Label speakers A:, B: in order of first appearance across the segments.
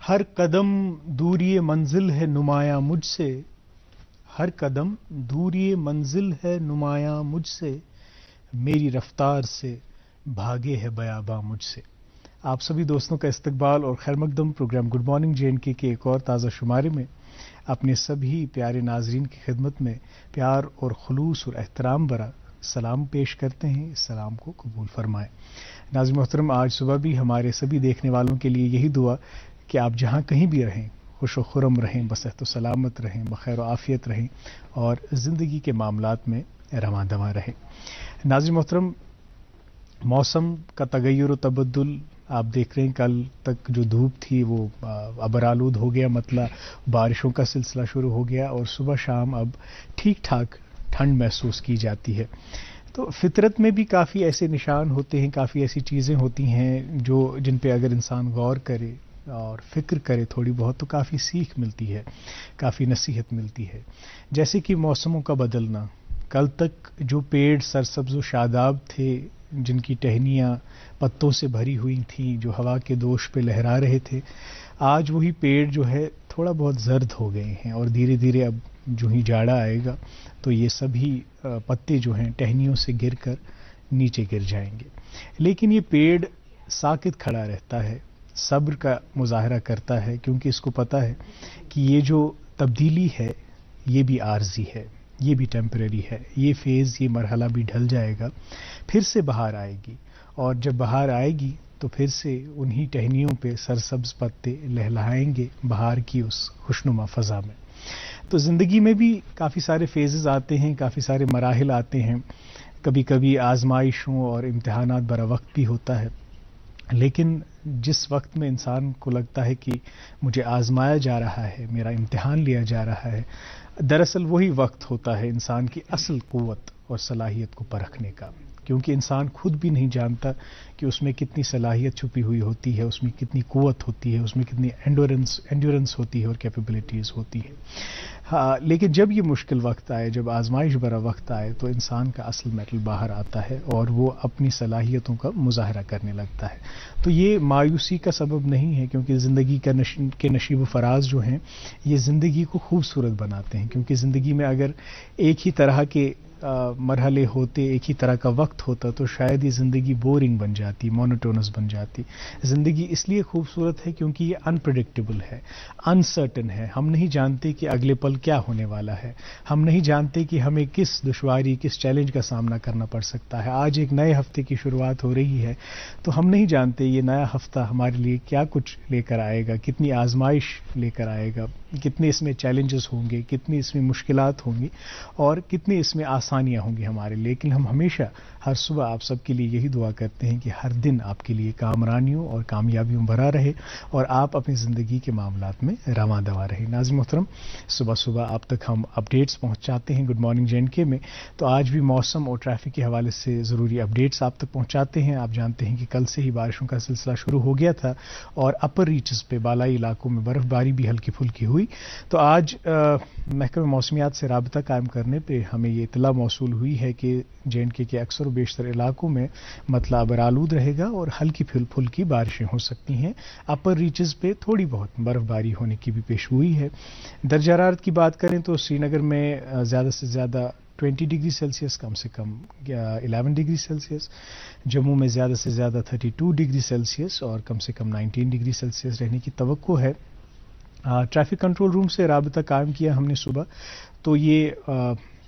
A: ہر قدم دوری منزل ہے نمایاں مجھ سے، ہر قدم دوری منزل ہے نمایاں مجھ سے، میری رفتار سے بھاگے ہے بیاباں مجھ سے۔ آپ سبھی دوستوں کا استقبال اور خیر مقدم programme good morning J and K ایک اور تازہ شمارے میں اپنے سبھی پیارے ناظرین کی خدمت میں پیار اور خلوص اور احترام بھرا سلام پیش کرتے ہیں۔ اس سلام کو قبول فرمائیں۔ ناظرین محترم، آج صبح بھی ہمارے سبھی دیکھنے والوں کے لیے یہی دعا کہ آپ جہاں کہیں بھی رہیں خوش و خرم رہیں، بصحت و سلامت رہیں، بخیر و عافیت رہیں اور زندگی کے معاملات میں رواں دواں رہیں۔ ناظرین محترم، موسم کا تغیر و تبدل آپ دیکھ رہے ہیں، کل تک جو دھوپ تھی وہ ابرآلود ہو گیا، مطلب بارشوں کا سلسلہ شروع ہو گیا اور صبح شام اب ٹھیک ٹھاک ٹھنڈ محسوس کی جاتی ہے۔ تو فطرت میں بھی کافی ایسے نشان ہوتے ہیں، کافی ایسی چیزیں ہوتی ہیں جن پہ اگر انسان غور کرے اور فکر کرے تھوڑی بہت تو کافی سیکھ ملتی ہے، کافی نصیحت ملتی ہے۔ جیسے کہ موسموں کا بدلنا، کل تک جو پیڑ سرسبز و شاداب تھے، جن کی ٹہنیاں پتوں سے بھری ہوئی تھیں، جو ہوا کے دوش پہ لہرا رہے تھے، آج وہی پیڑ جو ہے تھوڑا بہت زرد ہو گئے ہیں اور دھیرے دھیرے اب جو ہی جاڑا آئے گا تو یہ سبھی پتے جو ہیں ٹہنیوں سے گر کر نیچے گر جائیں گے۔ لیکن یہ پیڑ ساکت کھڑا رہتا ہے، صبر کا مظاہرہ کرتا ہے، کیونکہ اس کو پتہ ہے کہ یہ جو تبدیلی ہے یہ بھی عارضی ہے، یہ بھی ٹیمپریری ہے، یہ فیز، یہ مرحلہ بھی ڈھل جائے گا، پھر سے بہار آئے گی اور جب بہار آئے گی تو پھر سے انہی ٹہنیوں پہ سرسبز پتے لہلہائیں گے بہار کی اس خوشنما فضا میں۔ تو زندگی میں بھی کافی سارے فیزز آتے ہیں، کافی سارے مراحل آتے ہیں، کبھی کبھی آزمائشوں اور امتحانات برا وقت بھی ہوتا ہے، لیکن جس وقت میں انسان کو لگتا ہے کہ مجھے آزمایا جا رہا ہے، میرا امتحان لیا جا رہا ہے، دراصل وہی وقت ہوتا ہے انسان کی اصل قوت اور صلاحیت کو پرکھنے کا، کیونکہ انسان خود بھی نہیں جانتا کہ اس میں کتنی صلاحیت چھپی ہوئی ہوتی ہے، اس میں کتنی قوت ہوتی ہے، اس میں کتنی انڈورنس ہوتی ہے اور کیپیبلٹیز ہوتی ہے۔ ہاں، لیکن جب یہ مشکل وقت آئے، جب آزمائش برا وقت آئے تو انسان کا اصل میٹل باہر آتا ہے اور وہ اپنی صلاحیتوں کا مظاہرہ کرنے لگتا ہے۔ تو یہ مایوسی کا سبب نہیں ہے، کیونکہ زندگی کے نشیب و فراز جو ہیں یہ زندگی کو خوبصورت بناتے ہیں، کیونکہ زندگی میں اگر ایک ہی طرح کے مرحلے ہوتے، ایک ہی طرح کا وقت ہوتا تو شاید یہ زندگی بورنگ بن جاتی، مونوٹونس بن جاتی۔ زندگی اس لیے خوبصورت ہے کیونکہ یہ انپریڈکٹیبل ہے، انسرٹن ہے، ہم نہیں جانتے کہ اگلے پل کیا ہونے والا ہے، ہم نہیں جانتے کہ ہمیں کس دشواری، کس چیلنج کا سامنا کرنا پڑ سکتا ہے۔ آج ایک نئے ہفتے کی شروعات ہو رہی ہے تو ہم نہیں جانتے یہ نیا ہفتہ ہمارے لیے کیا کچھ لے کر آئے گا، کتنی آزمائش لے کر آئے گا، کتنے اس میں چیلنجز ہوں گے، کتنی اس میں مشکلات ہوں گی اور کتنے اس میں آسانیاں ہوں گی ہمارے لیے۔ لیکن ہم ہمیشہ ہر صبح آپ سب کے لیے یہی دعا کرتے ہیں کہ ہر دن آپ کے لیے کامرانیوں اور کامیابیوں بھرا رہے اور آپ اپنی زندگی کے معاملات میں رواں دواں رہیں۔ ناظرین محترم، صبح صبح آپ تک ہم اپڈیٹس پہنچاتے ہیں good morning J and K میں، تو آج بھی موسم اور ٹریفک کے حوالے سے ضروری اپڈیٹس آپ تک پہنچاتے ہیں۔ آپ جانتے ہیں کہ کل سے ہی بارشوں کا سلسلہ شروع ہو گیا تھا اور اپر ریچز پہ، بالائی علاقوں میں برف باری بھی ہلکی پھلکی ہوئی۔ تو آج محکمہ موسمیات سے رابطہ قائم کرنے پہ ہمیں یہ اطلاع موصول ہوئی ہے کہ جے اینڈ کے اکثر و بیشتر علاقوں میں مطلع ابرآلود رہے گا اور ہلکی پھلکی بارشیں ہو سکتی ہیں۔ اپر ریچز پہ تھوڑی بہت برف باری ہونے کی بھی پیشگوئی ہے۔ درجہ حرارت کی بات کریں تو سری نگر میں زیادہ سے زیادہ 20 ڈگری سیلسیس، کم سے کم 11 ڈگری سیلسیس، جموں میں زیادہ سے زیادہ 32 ڈگری سیلسیس اور کم سے کم 19 ڈگری سیلسیس رہنے کی توقع ہے۔ ٹریفک کنٹرول روم سے رابطہ قائم کیا ہم نے صبح، تو یہ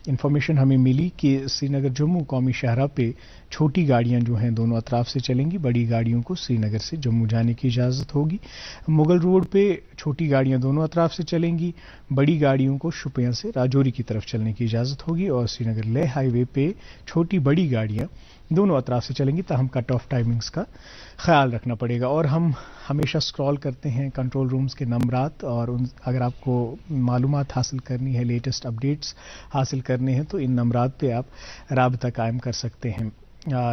A: انفارمیشن ہمیں ملی کہ سری نگر جموں قومی شاہراہ پہ چھوٹی گاڑیاں جو ہیں دونوں اطراف سے چلیں گی، بڑی گاڑیوں کو سری نگر سے جموں جانے کی اجازت ہوگی۔ مغل روڈ پہ چھوٹی گاڑیاں دونوں اطراف سے چلیں گی، بڑی گاڑیوں کو شوپیاں سے راجوری کی طرف چلنے کی اجازت ہوگی، اور سری نگر لیہ ہائی وے پہ چھوٹی بڑی گاڑیاں دونوں اطراف سے چلیں گی، تاہم کٹ آف ٹائمنگز کا خیال رکھنا پڑے گا۔ اور ہم ہمیشہ سکرول کرتے ہیں کنٹرول رومز کے نمبرات، اور اگر آپ کو معلومات حاصل کرنی ہے، لیٹسٹ اپڈیٹس حاصل کرنے ہیں تو ان نمبرات پہ آپ رابطہ قائم کر سکتے ہیں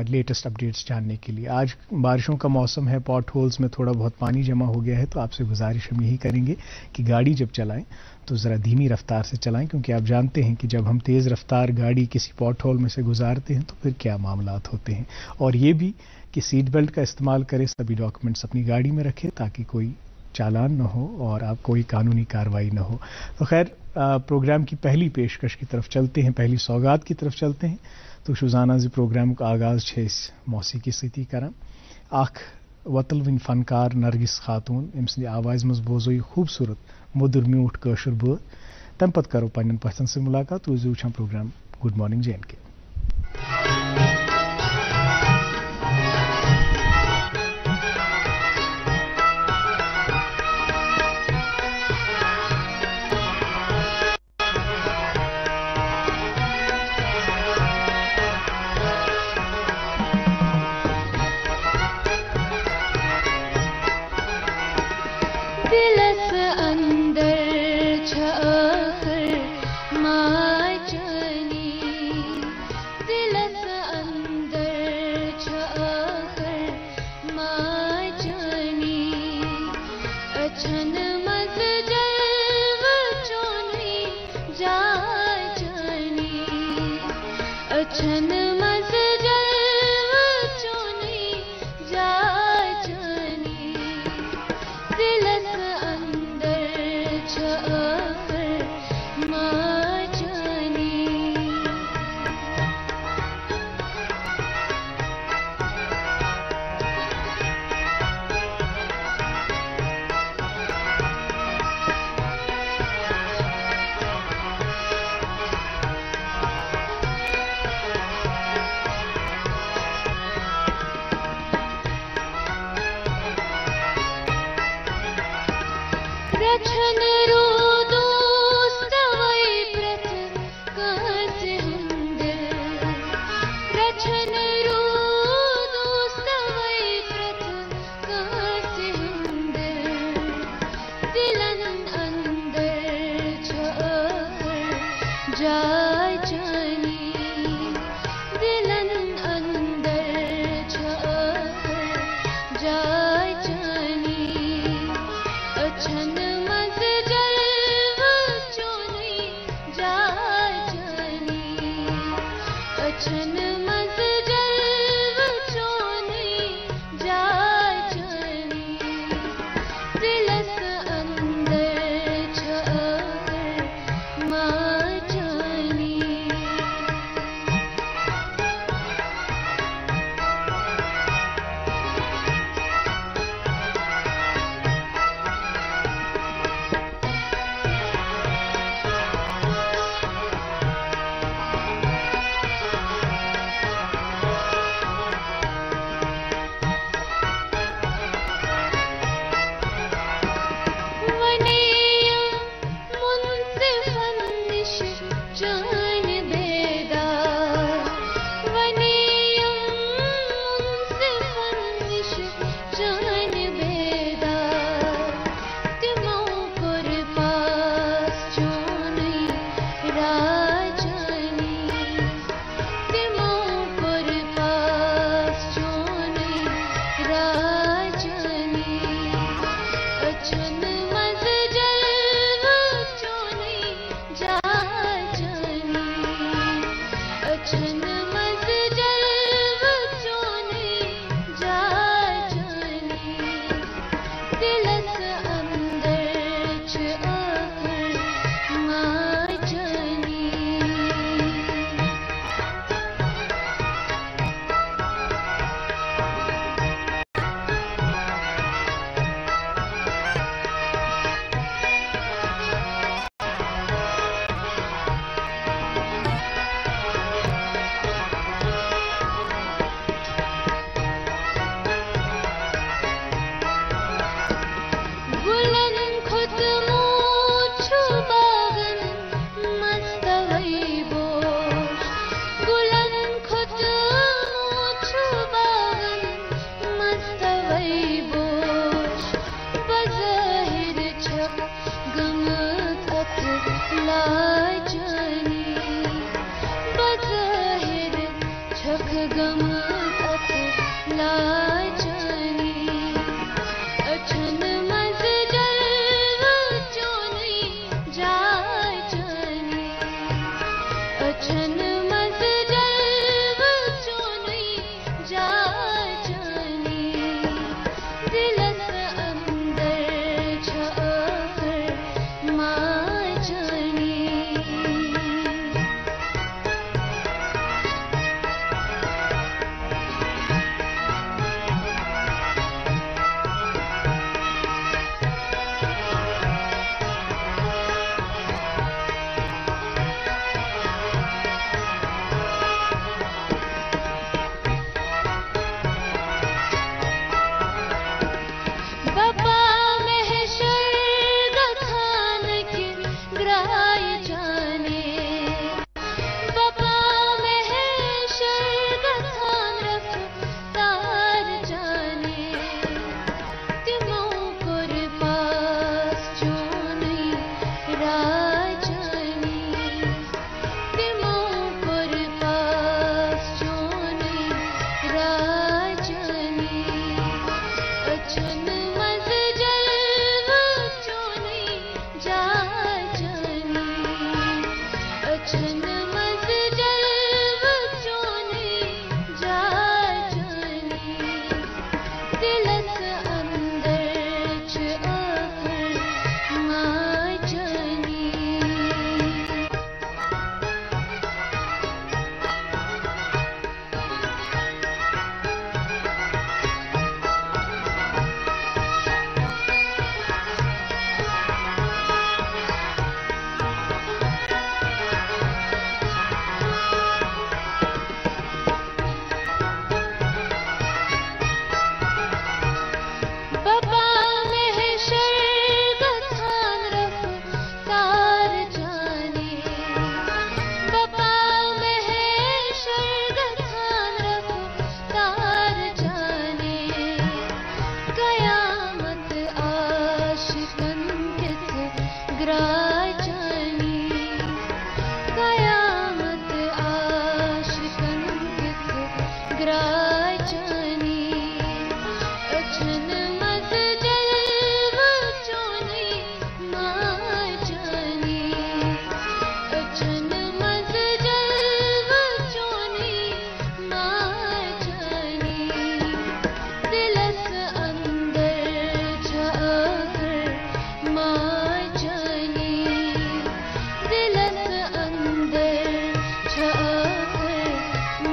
A: لیٹسٹ اپڈیٹس جاننے کے لیے۔ آج بارشوں کا موسم ہے، پاٹ ہولز میں تھوڑا بہت پانی جمع ہو گیا ہے، تو آپ سے گزارش ہم یہی کریں گے کہ گاڑی جب چلائیں تو ذرا دھیمی رفتار سے چلائیں، کیونکہ آپ جانتے ہیں کہ جب ہم تیز رفتار گاڑی کسی پاٹ ہول میں سے گزارتے ہیں تو پھر کیا معاملات ہوتے ہیں۔ اور یہ بھی کہ سیٹ بیلٹ کا استعمال کریں، سبھی ڈاکومنٹس اپنی گاڑی میں رکھیں تاکہ کوئی چالان نہ ہو اور آپ کوئی قانونی کارروائی نہ ہو. تو خیر پروگرام کی پہلی پیشکش کی طرف چلتے ہیں، پہلی سوغات کی طرف چلتے ہیں. تو شوزانہ زی پروگرام کا آغاز موسیقی ستی کران اخ وطل ون فنکار نرگس خاتون ام سند آواز مز بوزو یہ خوبصورت مدر میوٹھ کاشر بٲتھ. تم پتہ کرو پنن پژھن سے ملاقات. روزو وچھان programme good morning J and K.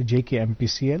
A: JKMPCL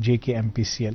A: JKMPCL।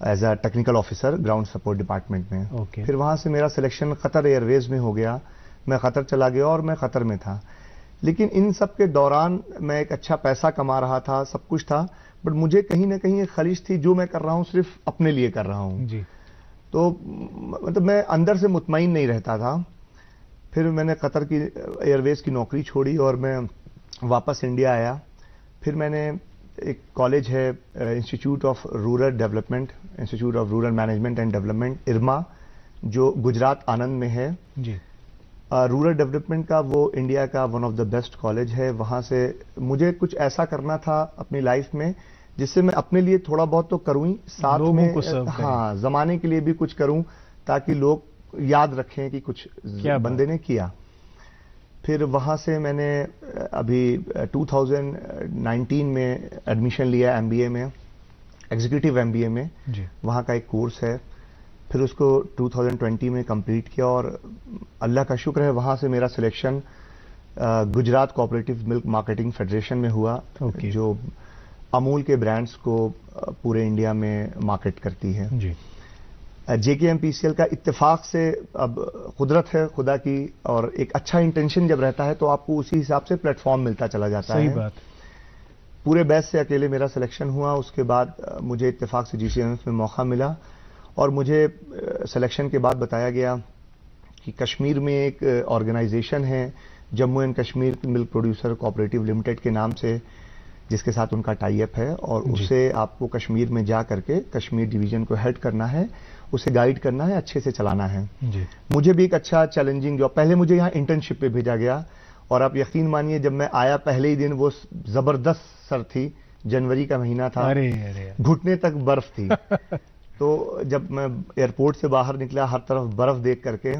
B: As a technical officer ground support department میں.
A: اوکے.
B: پھر وہاں سے میرا سلیکشن قطر ایئر ویز میں ہو گیا. میں قطر چلا گیا اور میں قطر میں تھا. لیکن ان سب کے دوران میں ایک اچھا پیسہ کما رہا تھا, سب کچھ تھا, بٹ مجھے کہیں نہ کہیں ایک خلیج تھی جو میں کر رہا ہوں صرف اپنے لیے کر رہا ہوں.
A: جی.
B: تو مطلب میں اندر سے مطمئن نہیں رہتا تھا. پھر میں نے قطر کی ایئر ویز کی نوکری چھوڑی اور میں واپس انڈیا آیا. پھر میں نے ایک کالج ہے institute of rural development, institute of rural management and development IRMA, جو گجرات آنند میں ہے.
A: جی.
B: رورل ڈیولپمنٹ کا وہ انڈیا کا one of the best college ہے. وہاں سے مجھے کچھ ایسا کرنا تھا اپنی لائف میں جس سے میں اپنے لیے تھوڑا بہت تو کروں ہی, ساتھ میں ہاں زمانے کے لیے بھی کچھ کروں تاکہ لوگ یاد رکھیں کہ کچھ بندے نے کیا. پھر وہاں سے میں نے ابھی 2019 میں ایڈمیشن لیا MBA میں, ایگزیکٹو MBA میں.
A: جی.
B: وہاں کا ایک کورس ہے. پھر اس کو 2020 میں کمپلیٹ کیا اور اللہ کا شکر ہے وہاں سے میرا سلیکشن گجرات کوآپریٹو ملک مارکیٹنگ فیڈریشن میں ہوا, جو امول کے برانڈز کو پورے انڈیا میں مارکیٹ کرتی ہے.
A: جی.
B: JKMPCL کا اتفاق سے, اب قدرت ہے خدا کی, اور ایک اچھا انٹینشن جب رہتا ہے تو آپ کو اسی حساب سے پلیٹ فارم ملتا چلا جاتا ہے.
A: صحیح بات.
B: پورے بیچ سے اکیلے میرا سلیکشن ہوا. اس کے بعد مجھے اتفاق سے GCMF میں موقع ملا اور مجھے سلیکشن کے بعد بتایا گیا کہ کشمیر میں ایک آرگنائزیشن ہے Jammu and Kashmir milk producer cooperative limited کے نام سے, جس کے ساتھ ان کا ٹائی اپ ہے, اور اسے آپ کو کشمیر میں جا کر کے کشمیر ڈویژن کو ہیڈ کرنا ہے, اسے گائیڈ کرنا ہے, اچھے سے چلانا ہے.
A: جی.
B: مجھے بھی ایک اچھا چیلنجنگ جاب. پہلے مجھے یہاں انٹرنشپ پہ بھیجا گیا اور آپ یقین مانیے جب میں آیا پہلے ہی دن وہ زبردست سر تھی, جنوری کا مہینہ تھا, گھٹنے تک برف تھی. تو جب میں ایئرپورٹ سے باہر نکلا ہر طرف برف دیکھ کر کے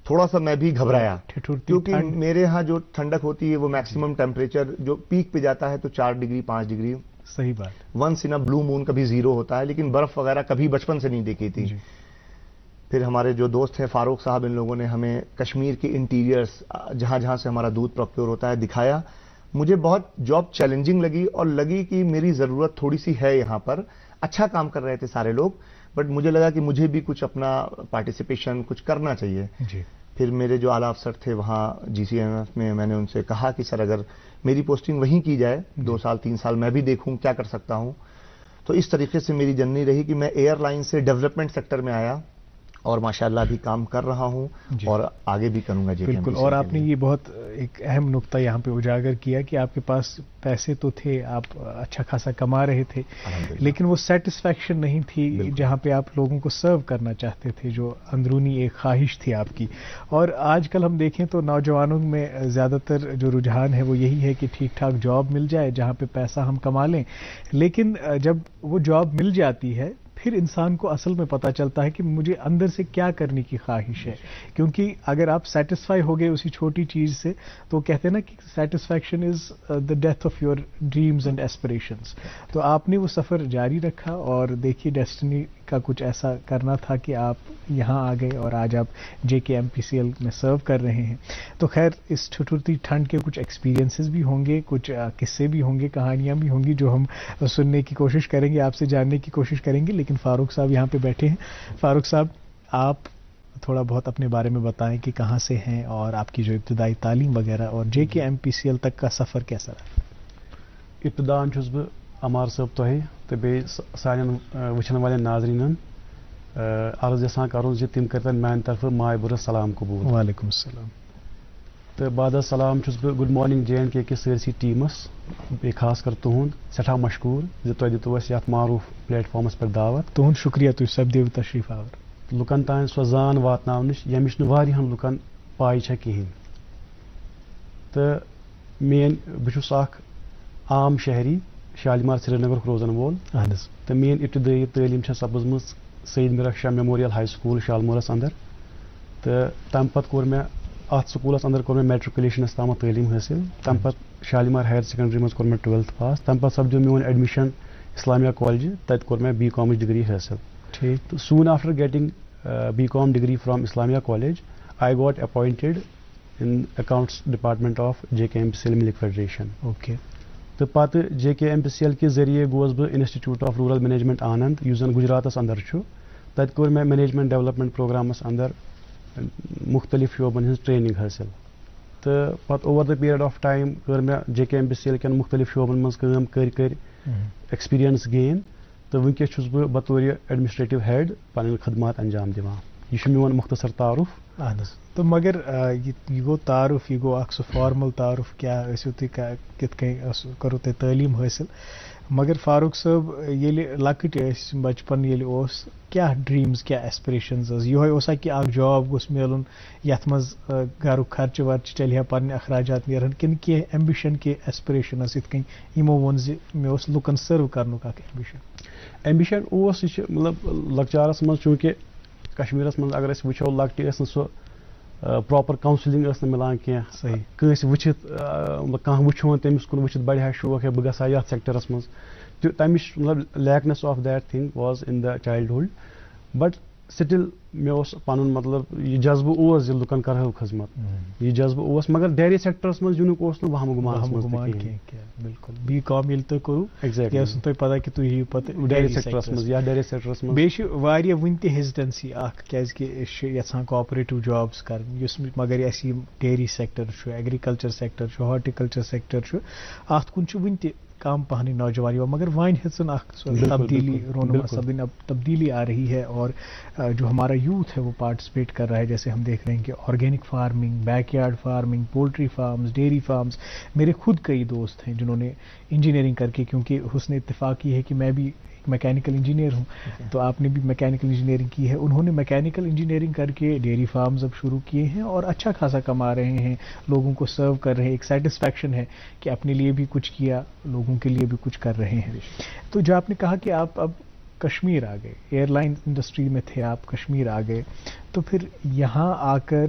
B: تھوڑا سا میں بھی گھبرایا, کیونکہ میرے ہاں جو ٹھنڈک ہوتی ہے وہ میکسیمم ٹیمپریچر جو پیک پہ جاتا ہے تو 4 ڈگری 5 ڈگری.
A: صحیح بات.
B: ونس ان بلو مون کبھی 0 ہوتا ہے, لیکن برف وغیرہ کبھی بچپن سے نہیں دیکھی تھی. پھر ہمارے جو دوست ہیں فاروق صاحب, ان لوگوں نے ہمیں کشمیر کی انٹیریئرز جہاں جہاں سے ہمارا دودھ پروکیور ہوتا ہے دکھایا. مجھے بہت جاب چیلنجنگ لگی اور لگی کہ میری ضرورت تھوڑی سی ہے یہاں پر. اچھا کام کر رہے تھے سارے لوگ, بٹ مجھے لگا کہ مجھے بھی کچھ اپنا پارٹیسپیشن کچھ کرنا چاہیے.
A: جی.
B: پھر میرے جو اعلیٰ افسر تھے وہاں GCMF میں نے ان سے کہا کہ سر اگر میری پوسٹنگ وہیں کی جائے 2 سال 3 سال میں بھی دیکھوں کیا کر سکتا ہوں. تو اس طریقے سے میری جرنی رہی کہ میں ایئر لائن سے ڈیولپمنٹ سیکٹر میں آیا اور ماشاءاللہ بھی کام کر رہا ہوں اور آگے بھی کروں گا.
A: بالکل. اور آپ نے یہ بہت ایک اہم نقطہ یہاں پہ اجاگر کیا کہ آپ کے پاس پیسے تو تھے, آپ اچھا خاصا کما رہے تھے, لیکن وہ سیٹسفیکشن نہیں تھی جہاں پہ آپ لوگوں کو سرو کرنا چاہتے تھے, جو اندرونی ایک خواہش تھی آپ کی. اور آج کل ہم دیکھیں تو نوجوانوں میں زیادہ تر جو رجحان ہے وہ یہی ہے کہ ٹھیک ٹھاک جاب مل جائے جہاں پہ پیسہ ہم کما لیں, لیکن جب وہ جاب مل جاتی ہے پھر انسان کو اصل میں پتہ چلتا ہے کہ مجھے اندر سے کیا کرنے کی خواہش ہے. کیونکہ اگر آپ سیٹسفائی ہو گئے اسی چھوٹی چیز سے تو کہتے ہیں نا کہ satisfaction is the death of your dreams and aspirations. تو آپ نے وہ سفر جاری رکھا اور دیکھیے ڈیسٹنی کا کچھ ایسا کرنا تھا کہ آپ یہاں آ گئے اور آج آپ JKMPCL میں سرو کر رہے ہیں. تو خیر اس ٹھٹھرتی ٹھنڈ کے کچھ ایکسپیرینسز بھی ہوں گے, کچھ قصے بھی ہوں گے, کہانیاں بھی ہوں گی جو ہم سننے کی کوشش کریں گے, آپ سے جاننے کی کوشش کریں گے. لیکن فاروق صاحب یہاں پہ بیٹھے ہیں. فاروق صاحب آپ تھوڑا بہت اپنے بارے میں بتائیں کہ کہاں سے ہیں اور آپ کی جو ابتدائی تعلیم وغیرہ اور JKMPCL تک کا سفر کیسا رہا.
C: ابتدان چھس بہ امار صٲب تۄہہِ تہٕ بیٚیہِ سانٮ۪ن وٕچھن والٮ۪ن ناظریٖنن عرض یژھان کرُن زِ تِم کٔرتن میانہِ طرفہٕ ماے بُرٕ سلام قبوٗل.
A: وعلیکم السلام.
C: تہٕ بعد سلام چھُس بہٕ گُڈ مارنِنٛگ JNK کِس سٲرسٕے ٹیٖمس, بیٚیہِ خاص کر تُہُنٛد سٮ۪ٹھاہ مشکوٗر زِ تۄہہِ دِتوٗ اَسہِ یتھ معروٗف پلیٹ فارمس پٮ۪ٹھ دعوت.
A: تُہُنٛد شُکریہ, تُہۍ سپدیو تشریٖف آور.
C: لُکن تام سۄ زان واتناونٕچ ییٚمِچ نہٕ واریاہن لُکن پاے چھےٚ کِہیٖنۍ. تہٕ بہٕ چھُس اکھ عام شہری شالمار سرینگرُک روزن وول, تہٕ میٲنۍ ابتدٲیی تعلیٖم چھےٚ سپٕزمٕژ سعید میرک شاہ میموریل ہائی سکوٗل شالمورس اندر, تہٕ تمہِ پتہٕ کوٚر مےٚ اتھ سکوٗلس اندر کوٚر مےٚ میٹرکولیشنس تامتھ تعلیٖم حٲصِل. تمہِ پتہٕ شالمار ہایر سیکنڈری منٛز کوٚر مےٚ 12th پاس. تمہِ پتہٕ سپدیو میون ایڈمِشن اسلامیا کالجہِ, تتہِ کوٚر مےٚ BCom ڈگری حٲصِل.
A: ٹھیٖک.
C: تہٕ سوٗن after getting BCom degree from Islamia College, I got appointed in accounts department of JKMPCL Milk Federation.
A: Okay.
C: تو پتہ JKMPCL کے ذریعے گوس بہ انسٹیٹیوٹ آف رورل مینجمنٹ آنند یس زن گجراتس اندر چھُ تتہِ کوٚر مےٚ مینجمنٹ ڈیولپمنٹ پروگرامس اندر مختلف شعبن ہٕنٛز ٹریننگ حٲصِل تہٕ پتہٕ over the period of time کٔر مےٚ JKMPCL کٮ۪ن مختلف شعبن منٛز کٲم کٔرۍ ایکسپیرینس گین تہٕ وٕنکٮ۪س چھُس بہٕ بطور ایڈمنسٹریٹو ہیڈ پنٕنۍ خدمات انجام دِوان. یہ چھُ میون مختصر تعارف.
A: اہن حظ تو مگر یہ گو تعارف یہ گو اکھ سُہ فارمل تعارف کیا ٲسِو تُہۍ کِتھ کٔنۍ کٔرٕو تۄہہِ تعلیٖم حٲصِل مگر فاروق صٲب ییٚلہِ لۄکٕٹۍ ٲسۍ بچپن ییٚلہِ اوس کیٛاہ ڈریٖمز کیٛاہ ایسپریشنز ٲس یِہوے اوسا کہِ اکھ جاب گوٚژھ میلُن یتھ منٛز گرُک خرچہٕ ورچہٕ چلہِ ہا پنٕنہِ اخراجات نیرہن کِنہٕ کینٛہہ ایمبِشن کینٛہہ ایسپریشن ٲس یِتھ کٔنۍ یِمو ووٚن زِ مےٚ اوس لُکن سٔرو کرنُک اکھ
C: ایمبِشن اوس یہِ چھُ مطلب لۄکچارس منٛز چوٗنٛکہِ کشمیٖرس منٛز اگر أسۍ وٕچھو لۄکٹہِ ٲس نہٕ سۄ پراپر کاونسلنگ ٲس نہٕ مِلان کینٛہہ
A: صحیح
C: کٲنٛسہِ وٕچھِتھ کانٛہہ وٕچھون تٔمِس کُن وٕچھِتھ بڑِ ہا شوق ہے بہٕ گژھٕ ہا یتھ سیکٹرس منٛز تہٕ تمِچ مطلب likeness of that thing was in the childhood but still مےٚ اوس پنُن مطلب یہِ جذبہٕ اوس زِ لُکن کرہو خدمت یہِ جذبہٕ اوس مگر ڈیری سیکٹرس منٛز یُنُک اوس نہٕ وہم گُمانس منٛز
A: بالکل BCom ییٚلہِ تُہۍ کوٚروٕ
C: ایگزیکٹلی
A: ٲس نہٕ تۄہہِ پتہ کہِ تُہۍ یِیِو پتہٕ
C: ڈیری سیکٹرس منٛز یا ڈیری سیکٹرس منٛز
A: بیٚیہِ چھِ واریاہ وٕنہِ تہِ ہیزِٹنسی اکھ کیازکہِ أسۍ چھِ یژھان کوآپریٹِو جابٕس کرٕنۍ یُس مگر اَسہِ یِم ڈیری سیکٹر چھُ ایگرِکلچر سیکٹر چھُ ہارٹیکلچر سیکٹر چھُ اتھ کُن چھُ وٕنہِ تہِ کم پہنٕے نوجوان یِوان مگر وۄنۍ ہیٚژٕن اکھ تبدیلی رونما سبزی اب تبدیلی آ رہی ہے اور جو ہمارا یوتھ ہے وہ پارٹیسپیٹ کر رہا ہے جیسے ہم دیکھ رہے ہیں کہ organic farming backyard farming poultry farms dairy farms میرے خود کئی دوست ہیں جنہوں نے انجینئرنگ کر کے کیونکہ حسن اتفاق یہ ہے کہ میں بھی میکینیکل انجینئر ہوں تو آپ نے بھی میکینیکل انجینئرنگ کی ہے انہوں نے میکینیکل انجینئرنگ کر کے ڈیری فارمز اب شروع کیے ہیں اور اچھا خاصا کما رہے ہیں لوگوں کو سرو کر رہے ہیں ایک سیٹسفیکشن ہے کہ اپنے لیے بھی کچھ کیا لوگوں کے لیے بھی کچھ کر رہے ہیں. تو جو آپ نے کہا کہ آپ اب کشمیر آ گئے ایئر لائن انڈسٹری میں تھے آپ کشمیر آ گئے تو پھر یہاں آ کر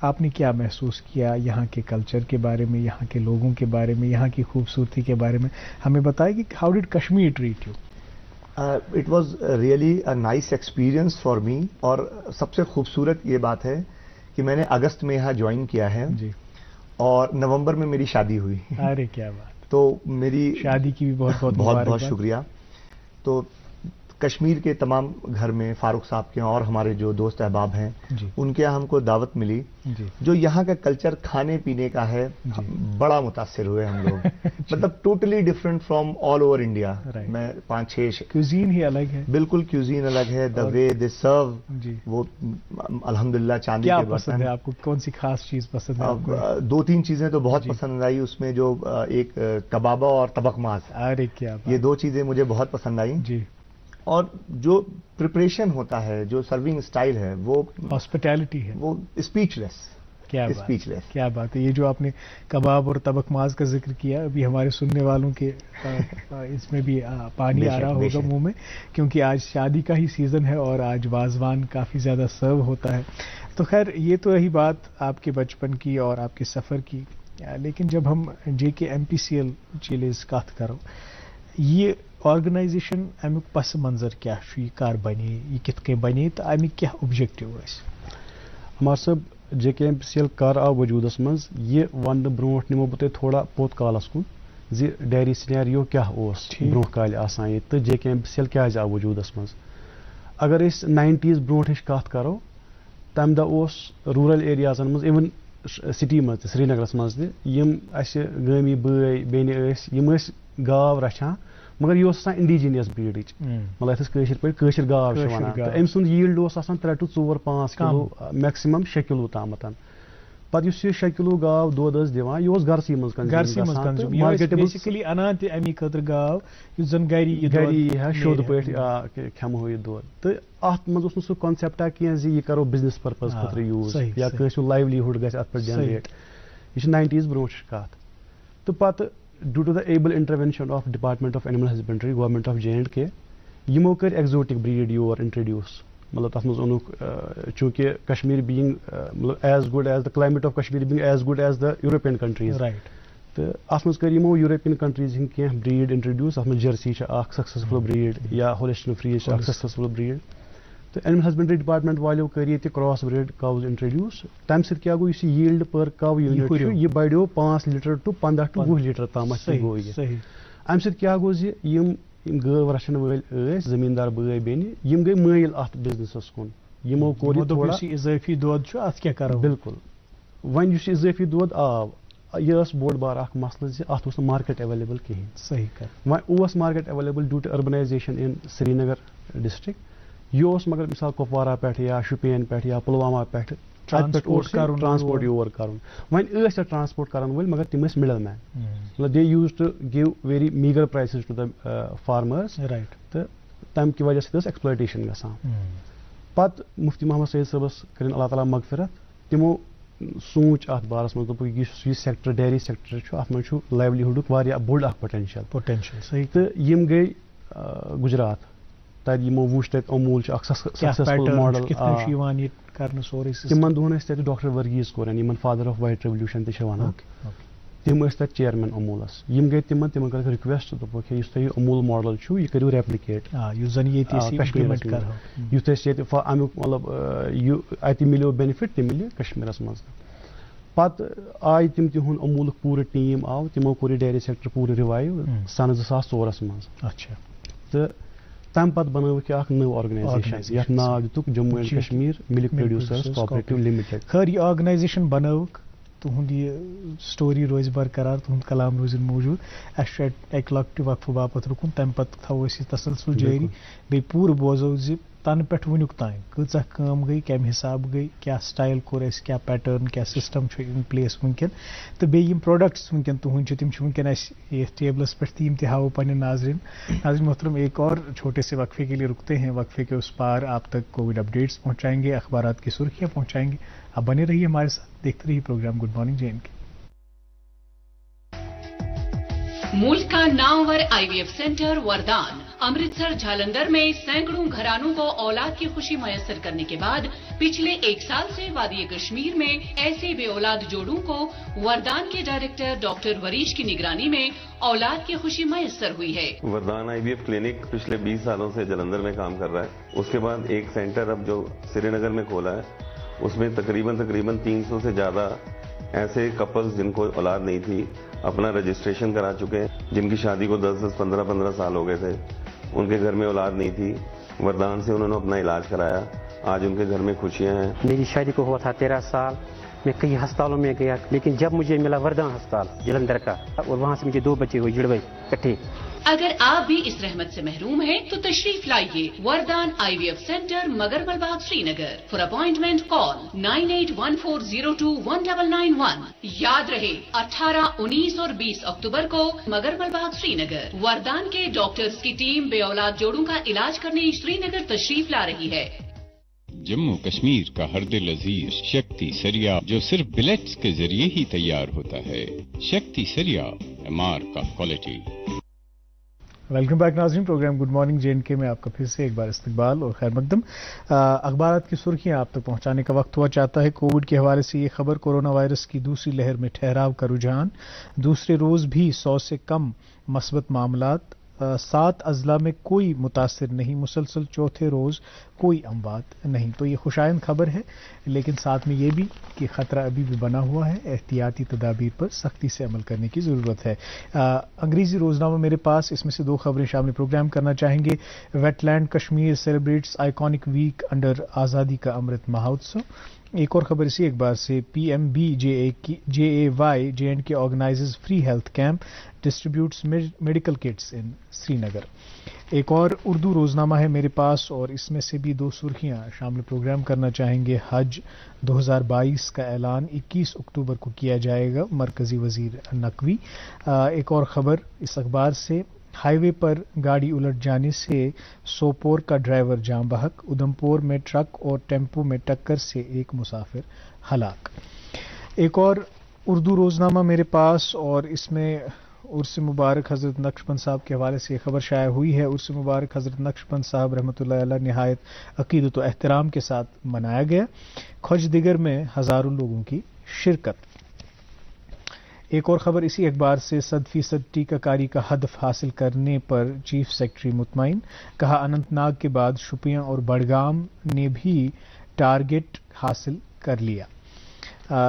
A: آپ نے کیا محسوس کیا یہاں کے کلچر کے بارے میں یہاں کے لوگوں کے بارے میں یہاں کی خوبصورتی کے بارے میں ہمیں بتائیں کہ how did Kashmir treat you.
B: It was really a nice experience for me اور سب سے خوبصورت یہ بات ہے کہ میں نے اگست میں یہاں جوائن کیا ہے
A: جی
B: اور نومبر میں میری شادی ہوئی.
A: ارے کیا بات.
B: تو میری
A: شادی کی بھی بہت
B: بہت شکریہ. تو کشمیر کے تمام گھر میں فاروق صاحب کے اور ہمارے جو دوست احباب ہیں ان کے ہم کو دعوت ملی جو یہاں کا کلچر کھانے پینے کا ہے بڑا متاثر ہوئے ہم لوگ مطلب totally different from all over India. میں 5-6
A: کیوزین ہی الگ ہے بالکل
B: کیوزین الگ ہے دا وے دے سرو وہ الحمدللہ چاندی کے
A: برتن. آپ کو کون سی خاص چیز پسند ہے؟
B: 2-3 چیزیں تو بہت پسند آئی اس میں جو ایک کبابا اور طبق ماز.
A: ارے کیا
B: یہ 2 چیزیں مجھے بہت پسند آئی
A: جی.
B: اور جو پریپریشن ہوتا ہے جو سرونگ اسٹائل ہے وہ
A: ہاسپٹیلٹی ہے وہ
B: اسپیچ لیس.
A: کیا بات ہے. یہ جو آپ نے کباب اور طبق ماز کا ذکر کیا ابھی ہمارے سننے والوں کے اس میں بھی پانی آ رہا ہوگا منہ میں کیونکہ آج شادی کا ہی سیزن ہے اور آج واضوان کافی زیادہ سرو ہوتا ہے. تو خیر یہ تو رہی بات آپ کے بچپن کی اور آپ کے سفر کی لیکن جب ہم JKMPCL چیلز کت کرو یہ آرگنائزیشن امیک پس منظر کیا یہ کر بنے یہ کت کن بنے تو امیک کیا اوبجیکٹو
C: ہمار صاحب JKMPCL کر آو وجودس مز یہ ون برونٹ نمو بہ تھوڑا پوت کالس کن زی ڈیری سینیریو کیا اوس برو کال آسان یہ تو JKMPCL کیا آو وجودس مز. اگر اس 90s برونٹش کت کرو تم دہ اوس رورل ایریازن مز ایون سٹی مز سری نگرس مز تم گامی بٲے بیٚنہِ ٲسۍ یم گاو رچھان مگر یہ آسان انڈیجینس بریڈچ مطلب اتس پٲٹھۍ گاو ونان ام سند ییلڈ آسان 3 to 4-5 کلو میکسمم 6 کلو تامت پتہ اس 6 کلو گاو دۄد ٲس دِوان یہِ اوس گرسٕے منٛز
A: بیسکلی انان تہِ امی خٲطرٕ گاو یُس زن گری
C: یی ہا شوٚد پٲٹھۍ کھٮ۪مہو یہِ دۄد تہٕ اتھ منٛز اوس نہٕ سُہ کانسیپٹا کینٛہہ زِ یہِ کرو بزنس پرپز خٲطرٕ یوٗز یا کٲنٛسہِ ہُنٛد لایِولیہُڈ گژھِ اتھ پٮ۪ٹھ جنریٹ. یہ چھِ 90s برونٛٹھٕچ کتھ. تہٕ پتہٕ due to the able intervention of department of animal husbandry government of JK یمو کر ایگزوٹک بریڈ یور انٹروڈیوس مطلب تر مز اونک چونکہ کشمیر بینگ مطلب as good as the climate of Kashmir being as good as the European countries right. تو ات مز کر یمو یوروپین کنٹریز ہند کی بریڈ انٹروڈیوس ات مز جرسی اخ سکسیسفل بریڈ یا ہولسٹین فریز اخ سکسیسفل بریڈ. تو اینیمل ہسبنڈری ڈپارٹمنٹ والیو کر یہ کراس بریڈ کاوز انٹروڈیوس تمہ سۭتۍ کیا گو ییلڈ پر کاو یونٹ یہ بڑھو 5 لیٹر ٹو 15 ٹو 20 لیٹر تام گو یہ امہ سۭتۍ کیا گو یم گٲو رچھن ول زمیندار بٲے بیٚنہِ یم گٔے مٲیل اتھ بزنسس کُن یمو کوٚر یہ تھوڑا
A: اضافی دۄد چھُ اتھ کیٛاہ کرو
C: بالکل وۄنۍ یُس اضافی دۄد آو یہ بوٚڑ بار اکھ مسلہٕ زِ اتھ اوس نہٕ مارکیٹ ایویلیبل کِہیٖنۍ
A: صحیح کر
C: وۄنۍ اوس market available due to urbanisation in Srinagar district یہ اوس مگر مثال کپوارہ پٮ۪ٹھ یا شُپین پٮ۪ٹھ یا پُلوامہ پٮ۪ٹھ ٹرانسپورٹ یور کرُن وۄنۍ ٲسۍ تتھ ٹرانسپورٹ کرن وٲلۍ مگر تِم ٲسۍ مِڈل مین مطلب they used to give very meagre prices to the farmers
A: right
C: تہٕ تمہِ کہِ وجہ سۭتۍ ٲس ایکسپلایٹیشن گژھان پتہٕ مفتی محمد سعید صٲبس کٔرِنۍ اللہ تعالیٰ مغفرت تِمو سوٗنٛچ اتھ بارس منٛز دوٚپُکھ یُس یہِ سیکٹر ڈیری سیکٹر چھُ اتھ منٛز چھُ لایِولیہُڈُک واریاہ بوٚڑ اکھ پوٹینشل
A: صحیح
C: تہٕ یِم گٔے گُجرات تتہِ یِمو وُچھ تتہِ اموٗل چھُ اکھ سکسیسفُل ماڈل تِمن دۄہن ٲسۍ تتہِ ڈاکٹر ورگیز کورین یِمن فادر آف وایٹ ریولوشن تہِ چھِ وَنان تِم ٲسۍ تتہِ چیئرمین اموٗلس یِم گٔے تِمن کٔرٕکھ رِکویسٹ دوٚپُکھ یُس تۄہہِ اموٗل ماڈل چھُ یہِ کٔرِو ریپلِکیٹ کشمیٖرس منٛز یُتھ أسۍ ییٚتہِ امیُک مطلب اتہِ مِلیو بینِفٹ تہِ مِلہِ کشمیٖرس منٛز پتہٕ آیہِ تِم تِہُنٛد اموٗلُک پوٗرٕ ٹیٖم آو تِمو کوٚر یہِ ڈیری سیکٹر پوٗرٕ رِوایو سنہٕ 2004 منٛز تہٕ تمہِ پتہٕ بنٲوٕکھ یہِ اکھ نٔو آرگنایزیشن یتھ ناو دِتُکھ Jammu and Kashmir milk producers cooperative limited
A: خٲر یہِ آرگنایزیشن بنٲوٕکھ تُہُنٛد یہِ سٹوری روزِ برقرار تُہُنٛد کلام روزِ موٗجوٗد اَسہِ چھُ اَکہِ لۄکٹہِ وقفہٕ باپتھ رُکُن تَمہِ پتہٕ تھاوو أسۍ یہِ تسلسل جٲری بیٚیہِ پوٗرٕ بوزو زِ تنہٕ پٮ۪ٹھ وٕنیُک تام کۭژاہ کٲم گٔے کمہِ حساب گٔے کیٛاہ سٹایل کوٚر اَسہِ کیٛاہ پیٹٲرن کیٛاہ سسٹم چھُ اِن پلیس وٕنکٮ۪ن تہٕ بیٚیہِ یِم پروڈکٹس وٕنکٮ۪ن تُہٕنٛدۍ چھِ تِم چھِ وٕنکٮ۪ن اَسہِ یتھ ٹیبلس پٮ۪ٹھ تہِ یِم تہِ ہاوو پنٕنٮ۪ن ناظرین محترم ایک اور چھوٹے سے وقفے کے لیے رکتے ہیں وقفے کے اس پار آپ تک کووڈ اپڈیٹس پہنچائیں گے اخبارات کی سرخیاں پہنچائیں گے آپ بنے رہیے ہمارے ساتھ دیکھتے رہیے programme good morning J and K
D: ملک کا نامور IVF سینٹر وردان امرتسر جھالندر میں سینکڑوں گھرانوں کو اولاد کی خوشی میسر کرنے کے بعد پچھلے 1 سال سے وادی کشمیر میں ایسے بے اولاد جوڑوں کو وردان کے ڈائریکٹر ڈاکٹر وریش کی نگرانی میں اولاد کی خوشی میسر ہوئی ہے.
E: وردان IVF کلینک پچھلے 20 سالوں سے جلندھر میں کام کر رہا ہے. اس کے بعد ایک سینٹر اب جو سری نگر میں کھولا ہے اس میں تقریباً 300 سے زیادہ ایسے کپلز جن کو اولاد نہیں تھی اپنا رجسٹریشن کرا چکے ہیں. جن کی شادی کو 10 15 سال ہو گئے تھے, ان کے گھر میں اولاد نہیں تھی, وردان سے انہوں نے اپنا علاج کرایا. آج ان کے گھر میں خوشیاں ہیں.
F: میری شادی کو ہوا تھا 13 سال. میں کئی ہسپتالوں میں گیا لیکن جب مجھے ملا وردان ہسپتال جلندھر کا اور وہاں سے مجھے 2 بچے ہوئے جڑوے کٹھے.
D: اگر آپ بھی اس رحمت سے محروم ہیں تو تشریف لائیے وردان IVF centre مگرمل Bagh Sri Nagar. For appointment کال 9814021991. یاد رہے 18, 19 اور 20 اکتوبر کو مگرمل باغ سری نگر. وردان کے ڈاکٹرز کی ٹیم بے اولاد جوڑوں کا علاج کرنے سری نگر تشریف لا رہی ہے.
G: جموں کشمیر کا ہر دل عزیز شکتی سریا جو صرف بلیٹس کے ذریعے ہی تیار ہوتا ہے. شکتی سریا MR کا کوالٹی.
A: ویلکم بیک ناظرین, programme good morning J and K میں آپ کا پھر سے ایک بار استقبال اور خیر مقدم. اخبارات کی سرخیاں آپ تک پہنچانے کا وقت ہوا چاہتا ہے. کووڈ کے حوالے سے یہ خبر, کورونا وائرس کی دوسری لہر میں ٹھہراؤ کا رجحان. دوسرے روز بھی 100 سے کم مثبت معاملات. 7 اضلاع میں کوئی متاثر نہیں. مسلسل چوتھے روز کوئی اموات نہیں. تو یہ خوشائند خبر ہے, لیکن ساتھ میں یہ بھی کہ خطرہ ابھی بھی بنا ہوا ہے. احتیاطی تدابیر پر سختی سے عمل کرنے کی ضرورت ہے. انگریزی روزنامہ میرے پاس, اس میں سے 2 خبریں شامل پروگرام کرنا چاہیں گے. Wetland Kashmir celebrates iconic week under آزادی کا امرت مہوتسو. ایک اور خبر اسی اخبار سے, PMBJAY J&K organises free health camp, distributes medical kits in Srinagar. ایک اور اردو روزنامہ ہے میرے پاس, اور اس میں سے بھی 2 سرخیاں شامل پروگرام کرنا چاہیں گے. حج 2022 کا اعلان 21 اکتوبر کو کیا جائے گا, مرکزی وزیر نقوی. ایک اور خبر اس اخبار سے, ہائی وے پر گاڑی الٹ جانے سے سوپور کا ڈرائیور جاں بحق. ادھمپور میں ٹرک اور ٹیمپو میں ٹکر سے ایک مسافر ہلاک. ایک اور اردو روزنامہ میرے پاس, اور اس میں عرس مبارک حضرت نقشبند صاحب کے حوالے سے یہ خبر شائع ہوئی ہے. عرس مبارک حضرت نقشبند صاحب رحمۃ اللہ علیہ نہایت عقیدت و احترام کے ساتھ منایا گیا. کھوج دیگر میں ہزاروں لوگوں کی شرکت. ایک اور خبر اسی اخبار سے 100% ٹیکہ کاری کا ہدف حاصل کرنے پر چیف سیکرٹری مطمئن، کہا اننت ناگ کے بعد شوپیاں اور بڑگام نے بھی ٹارگٹ حاصل کر لیا۔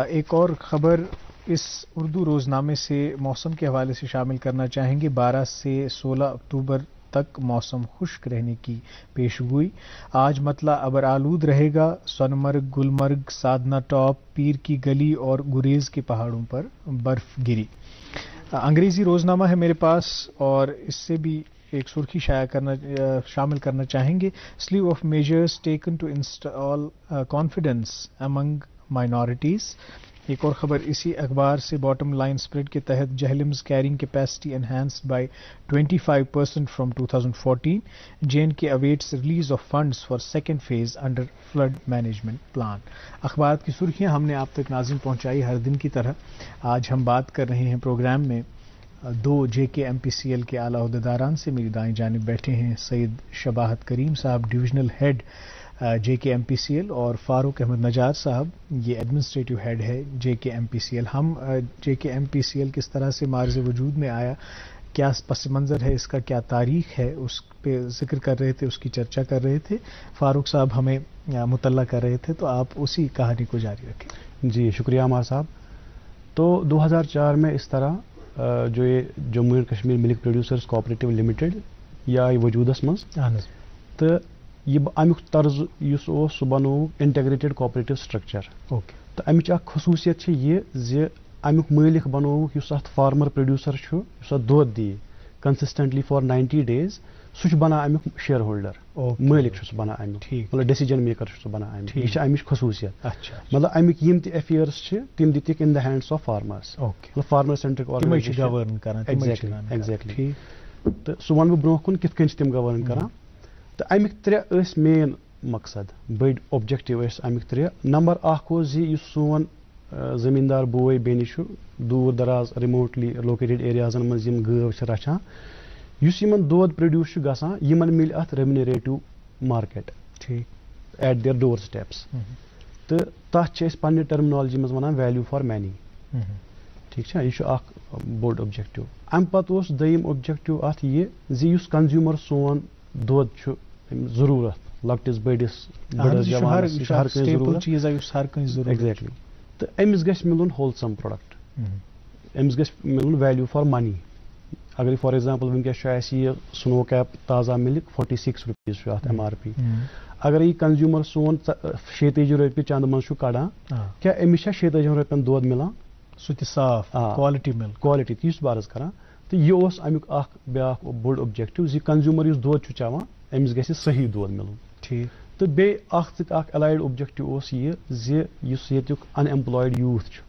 A: ایک اور خبر اس اردو روزنامے سے موسم کے حوالے سے شامل کرنا چاہیں گے۔ 12 سے 16 اکتوبر تک موسم خشک رہنے کی پیشگوئی۔ آج مطلع ابر آلود رہے گا۔ سونمرگ، گلمرگ، سادنا ٹاپ، پیر کی گلی اور گریز کے پہاڑوں پر برف گری۔ انگریزی روزنامہ ہے میرے پاس اور اس سے بھی ایک سرخی شامل کرنا چاہیں گے۔ Slew of measures taken to install confidence among minorities. ایک اور خبر اسی اخبار سے باٹم لائن اسپریڈ کے تحت Jhelum's carrying capacity enhanced by 25% from 2014۔ JNK awaits release of funds for second phase under flood management plan. اخبارات کی سرخیاں ہم نے آپ تک ناظرین پہنچائی ہر دن کی طرح۔ آج ہم بات کر رہے ہیں پروگرام میں 2 JK MPCL کے اعلیٰ عہدیداران سے۔ میری دائیں جانب بیٹھے ہیں سید شباہت کریم صاحب، ڈویژنل ہیڈ JK MPCL، اور فاروق احمد نجار صاحب، یہ ایڈمنسٹریٹو ہیڈ ہے JK MPCL۔ ہم JK MPCL کس طرح سے معرض وجود میں آیا، کیا پس منظر ہے اس کا، کیا تاریخ ہے، اس پہ ذکر کر رہے تھے، اس کی چرچا کر رہے تھے فاروق صاحب، ہمیں مطلع کر رہے تھے، تو آپ اسی کہانی کو جاری رکھیں۔
C: جی شکریہ عمار صاحب۔ تو 2004 میں اس طرح جو یہ Jammu and Kashmir milk producers cooperative limited یہ آئی وجودس مز، تو یہ امیک طرز اس سہ بنو انٹیگریٹڈ کوآپریٹو سٹرکچر۔ تو امچ اخ خصوصیت یہ زِ امیک مالک بنوک اس ات فارمر پروڈیوسر اس ات دود دی کنسسٹنٹلی فار 90 days، سہ بنا امیک شیئر ہولڈر، مالک بنا امیک، مطلب ڈیسیجن میکر بنا امیک، یہ امچ خصوصیت۔ مطلب امیک یم تہ افیئرز تم دتک ان دا ہینڈس آف فارمرس، مطلب فارمر سینٹرک آرگنائزیشن۔ ایگزیکٹلی۔ تو سہ ون بہ برو کن کت کن تم گورن کران۔ تو امیک 3 مین مقصد، بڑ اوبجیکٹو امیک 3۔ نمبر 1 زِ سون زمیندار بوے بیٚنہِ چھُ دوٗر دراز ریموٹلی لوکیٹڈ ایریازن منٛز یِم گٲو چھِ رچھان، یُس یِمن دۄد پروڈیوس چھُ گژھان یِمن مِلہِ اتھ remunerative market at their doorsteps, تہٕ تتھ چھِ أسۍ پننہِ ٹرمنالجی منٛز ونان ویلیوٗ فار منی۔ ٹھیک چھا، یہِ چھُ اکھ بوٚڑ اوبجیکٹو۔ امہِ پتہٕ اوس دوٚیِم اوبجیکٹو اتھ یہِ زِ یُس کنزیوٗمر سون دۄد چھُ ضروٗرت، لۄکٹِس بٔڑِس بٔڑس جوانس ہر کٲنٛسہِ ضروٗرت، ایگزیکٹلی۔ تو أمِس گژھِ مِلُن ہولسم پروڈکٹ، أمِس گژھِ مِلُن ویلیوٗ فار منی۔ اگر فار ایگزامپل ونکیس چھُ اَسہِ یہِ سنو کیپ تازہ مِلک 46 رُپیٖز چھُ اتھ MRP، اگر یہِ کنزیوٗمر سون 37 رۄپیہِ چندٕ منٛز چھُ کڑان، کیٛاہ أمِس چھا 37 رۄپین دۄد مِلان؟
A: سُہ تہِ صاف کوالٹی مِلک،
C: کوالٹی تہِ یُس بہٕ عرض کران۔ تہٕ یہِ اوس امیُک اکھ بیاکھ بوٚڑ اوبجیکٹو زِ کنزیوٗمر یُس دۄد چھُ چٮ۪وان أمِس گژھِ صحیح دۄد مِلُن۔ ٹھیک۔ تہٕ بیٚیہِ اکھ سۭتۍ اکھ ایلایڈ اوبجیکٹو اوس یہِ زِ یُس ییٚتیُک ان ایمپلایڈ یوٗتھ چھُ،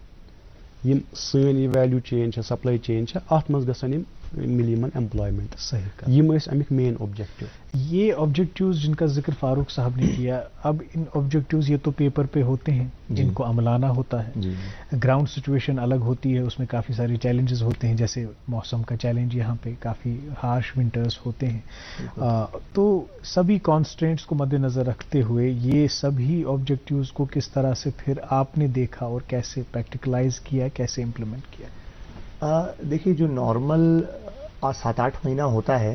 C: یِم سٲنۍ یہِ ویلیوٗ چین چھےٚ، سپلاے چین چھےٚ، اتھ منٛز گژھن یِم مِلہِ یِمن ایمپلایمنٹ۔ صحیح، یم ٲسۍ امیک مین اوبجیکٹو۔
A: یہ آبجیکٹیوز جن کا ذکر فاروق صاحب نے کیا، اب ان آبجیکٹیوز یہ تو پیپر پہ ہوتے ہیں، ان کو عملانا ہوتا ہے، گراؤنڈ سچویشن الگ ہوتی ہے، اس میں کافی سارے چیلنجز ہوتے ہیں، جیسے موسم کا چیلنج یہاں پہ کافی ہارش ونٹرز ہوتے ہیں، تو سبھی کانسٹرینٹس کو مد نظر رکھتے ہوئے یہ سبھی آبجیکٹیوز کو کس طرح سے پھر آپ نے دیکھا اور کیسے پریکٹیکلائز کیا، کیسے امپلیمنٹ کیا؟
B: دیکھیے جو نارمل 7-8 مہینہ ہوتا ہے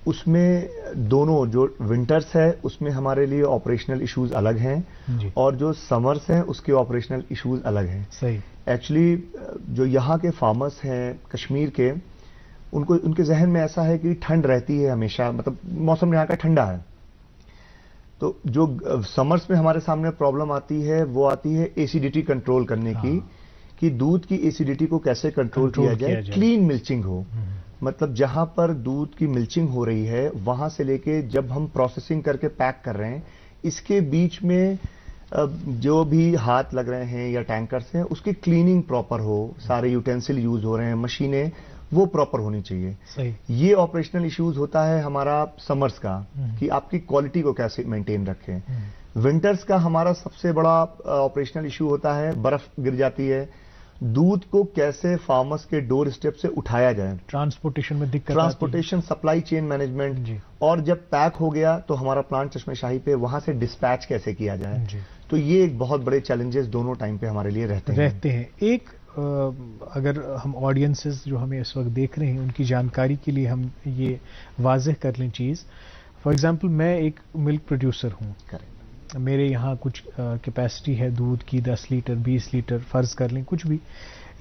B: اس میں دونوں جو ونٹرس ہے اس میں ہمارے لیے آپریشنل ایشوز الگ ہیں، اور جو سمرس ہیں اس کے آپریشنل ایشوز الگ ہیں۔ صحیح۔ ایکچولی جو یہاں کے فارمرس ہیں کشمیر کے، ان کے ذہن میں ایسا ہے کہ ٹھنڈ رہتی ہے ہمیشہ، مطلب موسم یہاں کا ٹھنڈا ہے، تو جو سمرس میں ہمارے سامنے پرابلم آتی ہے وہ آتی ہے ایسیڈیٹی کنٹرول کرنے کی، کہ دودھ کی ایسیڈیٹی کو کیسے کنٹرول کیا جائے، کلین ملچنگ ہو، مطلب جہاں پر دودھ کی ملچنگ ہو رہی ہے وہاں سے لے کے جب ہم پروسیسنگ کر کے پیک کر رہے ہیں اس کے بیچ میں جو بھی ہاتھ لگ رہے ہیں یا ٹینکرز ہیں اس کی کلیننگ پراپر ہو، سارے یوٹینسل یوز ہو رہے ہیں، مشینیں وہ پراپر ہونی چاہیے۔ یہ آپریشنل ایشوز ہوتا ہے ہمارا سمرز کا، کہ آپ کی کوالٹی کو کیسے مینٹین رکھیں۔ ونٹرز کا ہمارا سب سے بڑا آپریشنل ایشو ہوتا ہے، برف گر جاتی ہے، دودھ کو کیسے فارمرز کے ڈور اسٹیپ سے اٹھایا جائے،
A: ٹرانسپورٹیشن میں دقت،
B: ٹرانسپورٹیشن، سپلائی چین مینجمنٹ، اور جب پیک ہو گیا تو ہمارا پلانٹ چشمہ شاہی پہ وہاں سے ڈسپیچ کیسے کیا جائے، تو یہ ایک بہت بڑے چیلنجز دونوں ٹائم پہ ہمارے لیے رہتے ہیں۔
A: ایک اگر ہم آڈینسز جو ہمیں اس وقت دیکھ رہے ہیں ان کی جانکاری کے لیے ہم یہ واضح کر لیں چیز. فار ایگزامپل میں ایک ملک پروڈیوسر ہوں. میرے یہاں کچھ کیپیسٹی ہے دودھ کی 10 لیٹر 20 لیٹر فرض کر لیں کچھ بھی.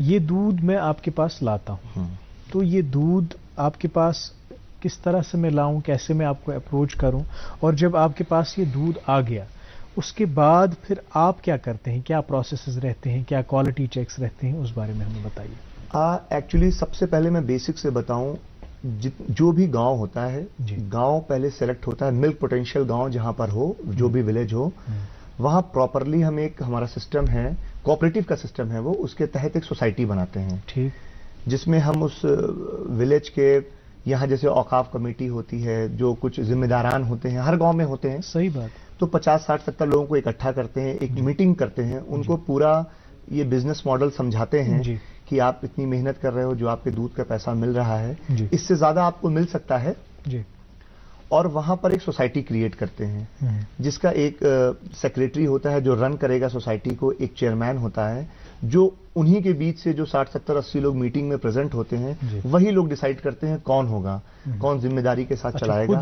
A: یہ دودھ میں آپ کے پاس لاتا ہوں. تو یہ دودھ آپ کے پاس کس طرح سے میں لاؤں, کیسے میں آپ کو اپروچ کروں, اور جب آپ کے پاس یہ دودھ آ گیا اس کے بعد پھر آپ کیا کرتے ہیں, کیا پروسیسز رہتے ہیں, کیا کوالٹی چیکس رہتے ہیں, اس بارے میں ہمیں بتائیے.
B: ایکچولی سب سے پہلے میں بیسک سے بتاؤں, جو بھی گاؤں ہوتا ہے گاؤں پہلے سلیکٹ ہوتا ہے, ملک پوٹینشیل گاؤں جہاں پر ہو, جو بھی ولیج ہو, وہاں پراپرلی ہم ایک ہمارا سسٹم ہے, کوآپریٹو کا سسٹم ہے وہ, اس کے تحت ایک سوسائٹی بناتے ہیں. ٹھیک. جس میں ہم اس ولیج کے, یہاں جیسے اوقاف کمیٹی ہوتی ہے, جو کچھ ذمہ داران ہوتے ہیں ہر گاؤں میں ہوتے ہیں.
A: صحیح بات.
B: تو 50 60 70 لوگوں کو اکٹھا کرتے ہیں, ایک میٹنگ کرتے ہیں, ان کو پورا یہ بزنس ماڈل سمجھاتے ہیں کہ آپ اتنی محنت کر رہے ہو, جو آپ کے دودھ کا پیسہ مل رہا ہے اس سے زیادہ آپ کو مل سکتا ہے. اور وہاں پر ایک سوسائٹی کریٹ کرتے ہیں جس کا ایک سیکریٹری ہوتا ہے جو رن کرے گا سوسائٹی کو, ایک چیئرمین ہوتا ہے, جو انہی کے بیچ سے جو 60 70 80 لوگ میٹنگ میں پریزنٹ ہوتے ہیں وہی لوگ ڈیسائیڈ کرتے ہیں کون ہوگا, کون ذمہ داری کے ساتھ چلائے گا.